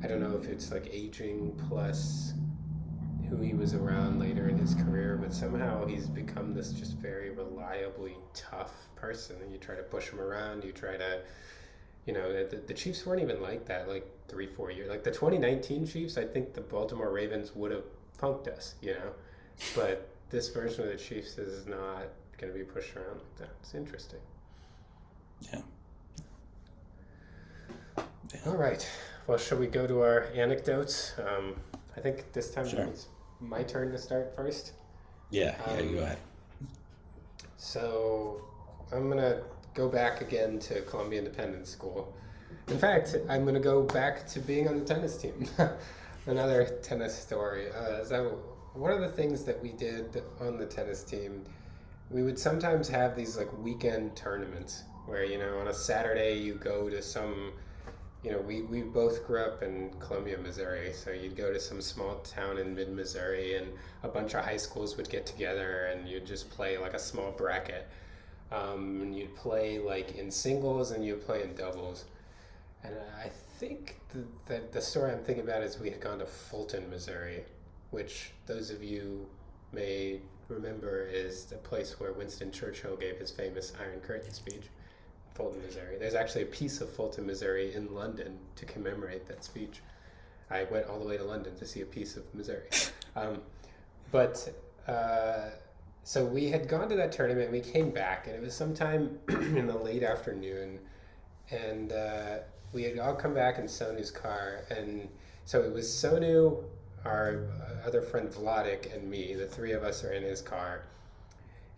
I don't know if it's like aging plus who he was around later in his career, but somehow he's become this just very reliably tough person. And you try to push him around, you try to, the Chiefs weren't even like that like 3, 4 years. Like the 2019 Chiefs, I think the Baltimore Ravens would have punked us. But this version of the Chiefs is not going to be pushed around like that. It's interesting. Yeah. All right. Well, shall we go to our anecdotes? I think this time Sure. it's my turn to start first. Yeah. Yeah. You Um, go ahead. so I'm going to go back again to Columbia Independent School. In fact, I'm going to go back to being on the tennis team. Another tennis story. So one of the things that we did on the tennis team, we would sometimes have these like weekend tournaments where, on a Saturday you go to some, we both grew up in Columbia, Missouri. So you'd go to some small town in mid Missouri and a bunch of high schools would get together and you'd just play like a small bracket. And you'd play like in singles and you'd play in doubles. And I think that the story I'm thinking about is we had gone to Fulton, Missouri, which those of you may remember is the place where Winston Churchill gave his famous Iron Curtain speech. Fulton, Missouri. There's actually a piece of Fulton, Missouri in London to commemorate that speech. I went all the way to London to see a piece of Missouri. Um, but so we had gone to that tournament. We came back, and it was sometime in the late afternoon, and we had all come back in Sonu's car, and so it was Sonu, our other friend Vladik, and me. The three of us are in his car,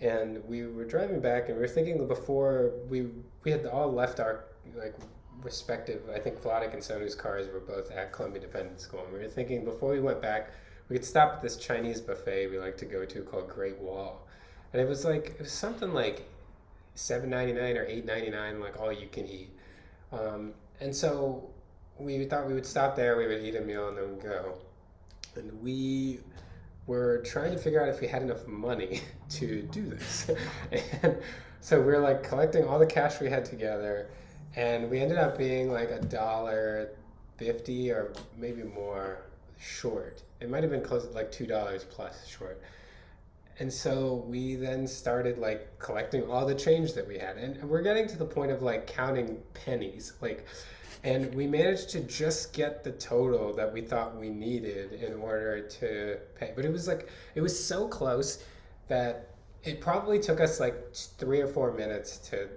and we were driving back, and we were thinking before we had all left our like respective. I think Vladik and Sonu's cars were both at Columbia Independent School, and we were thinking before we went back, we could stop at this Chinese buffet we like to go to called Great Wall, and it was something like $7.99 or $8.99, like all you can eat. And so we thought we would stop there, we would eat a meal, and then we'd go. And we were trying to figure out if we had enough money to do this. And so we were like collecting all the cash we had together, and we ended up being like $1.50 or maybe more short. It might have been close to like $2 plus short. And so we then started like collecting all the change that we had. And we're getting to the point of like counting pennies. And we managed to just get the total that we thought we needed in order to pay. But it was so close that it probably took us like 3 or 4 minutes to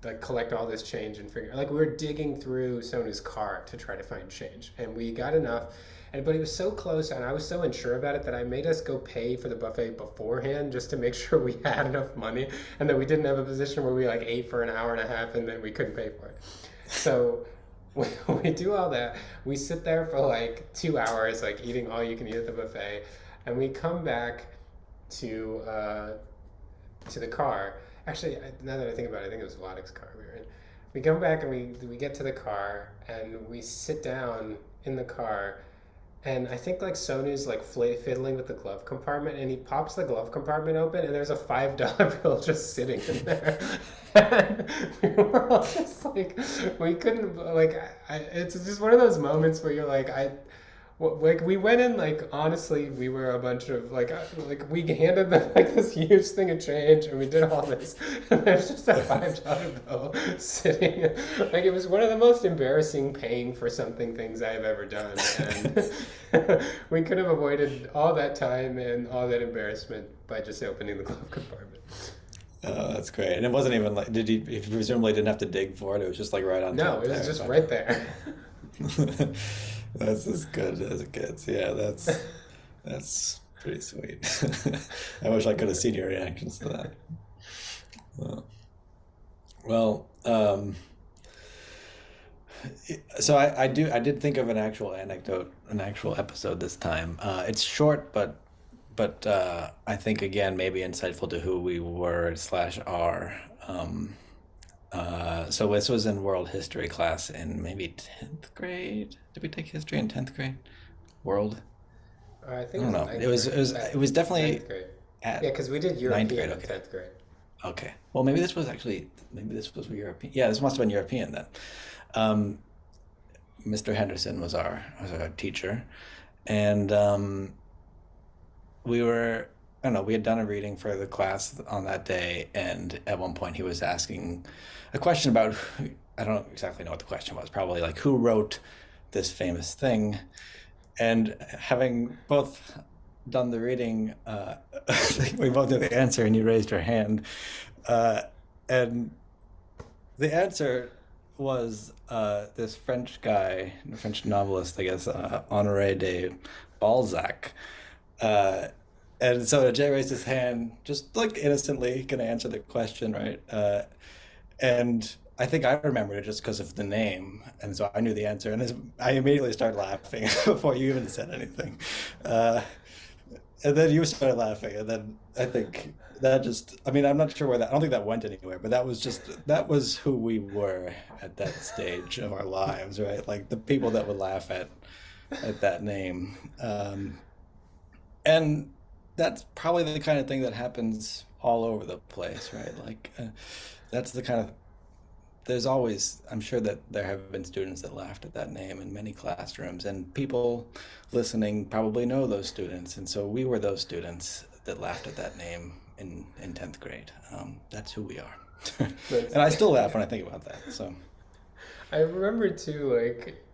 like collect all this change and figure, like we were digging through Sonu's car to try to find change. And we got enough. But it was so close, and I was so unsure about it that I made us go pay for the buffet beforehand just to make sure we had enough money and that we didn't have a position where we like ate for an hour and a half and then we couldn't pay for it. So we do all that. We sit there for like 2 hours, like eating all you can eat at the buffet, and we come back to the car. Actually, now that I think about it, I think it was Vladik's car we were in. We come back and we get to the car and we sit down in the car. And I think like Sonu's like fiddling with the glove compartment, and he pops the glove compartment open, and there's a $5 bill just sitting in there. And we were all just like, we couldn't like. It's just one of those moments where you're like, like we went in like honestly, we were a bunch of like we handed them like this huge thing of change, and we did all this, and there's just a $5 bill sitting. Like it was one of the most embarrassing paying for something things I've ever done, and we could have avoided all that time and all that embarrassment by just opening the glove compartment. Oh, that's great. And it wasn't even like, did you, if you presumably didn't have to dig for it, it was just like right on No, top it was there. just right there. That's as good as it gets. Yeah, that's pretty sweet. I wish I could have seen your reactions to that. Uh, Well, so I did think of an actual anecdote, an actual episode this time. It's short, but I think again maybe insightful to who we were slash are. Um, So this was in world history class in maybe 10th grade. Did we take history in 10th grade? World? I I think it don't was know. It ninth was it grade. was it was Ninth definitely grade. Yeah, at because we did ninth European grade. in Okay. 10th grade. Okay. Well, maybe this was European. Yeah, this must have been European then. Um, Mr. Henderson was our teacher, and we were I don't know, we had done a reading for the class on that day, and at one point he was asking a question about I don't exactly know what the question was, probably like who wrote this famous thing. And having both done the reading, we both knew the answer, and you raised your hand. Uh, and the answer was this French guy, a French novelist, I guess, Honoré de Balzac. Uh, and so Jay raised his hand, just like innocently, gonna answer the question, right? And I think I remembered it just because of the name, and so I knew the answer, and I immediately started laughing before you even said anything. Uh, and then you started laughing, and then I think that just, I mean, I'm not sure where that, I don't think that went anywhere, but that was who we were at that stage of our lives, right? Like the people that would laugh at that name. And that's probably the kind of thing that happens all over the place, right? Like that's the kind of there's always, I'm sure that there have been students that laughed at that name in many classrooms, and people listening probably know those students. And so we were those students that laughed at that name in 10th grade. That's who we are. That's, And I still laugh when I think about that. So, I remember too, like,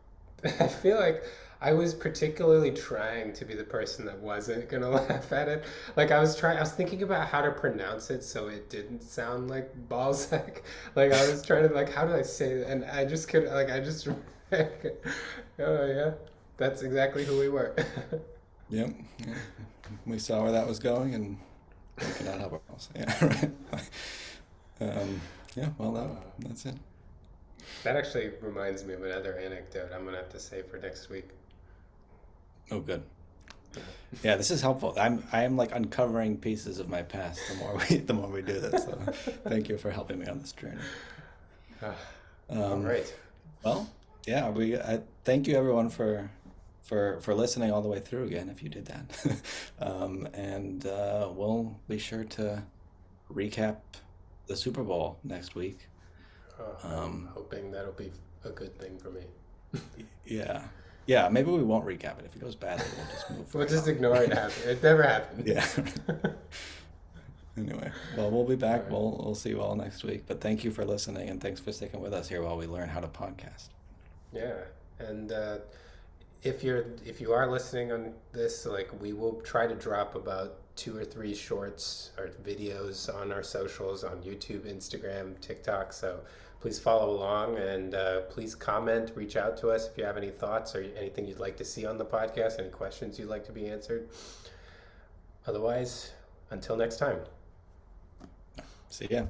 I feel like I was particularly trying to be the person that wasn't gonna laugh at it. Like I was thinking about how to pronounce it so it didn't sound like Balzac. Like I was trying to like, how do I say it? And I just could like, I just, oh yeah, that's exactly who we were. yep. Yeah. We saw where that was going, and we could not help ourselves. Yeah, right. Yeah, well, that's it. That actually reminds me of another anecdote I'm gonna have to say for next week. Oh, good. Yeah, this is helpful. I am like uncovering pieces of my past the more we do this. So thank you for helping me on this journey. Ah, all Um, right. well, yeah, I thank you everyone for listening all the way through again if you did that. And we'll be sure to recap the Super Bowl next week. I'm Um, hoping that'll be a good thing for me. yeah. Yeah, maybe we won't recap it. If it goes badly, we'll just move We'll right just on. ignore it happen. It never happened. Yeah. Anyway, well, we'll be All back. right. We'll see you all next week. But thank you for listening, and thanks for sticking with us here while we learn how to podcast. Yeah. And if you are listening on this, like we will try to drop about two or three shorts or videos on our socials on YouTube, Instagram, TikTok. So please follow along and please comment, reach out to us if you have any thoughts or anything you'd like to see on the podcast, any questions you'd like to be answered. Otherwise, until next time. See ya.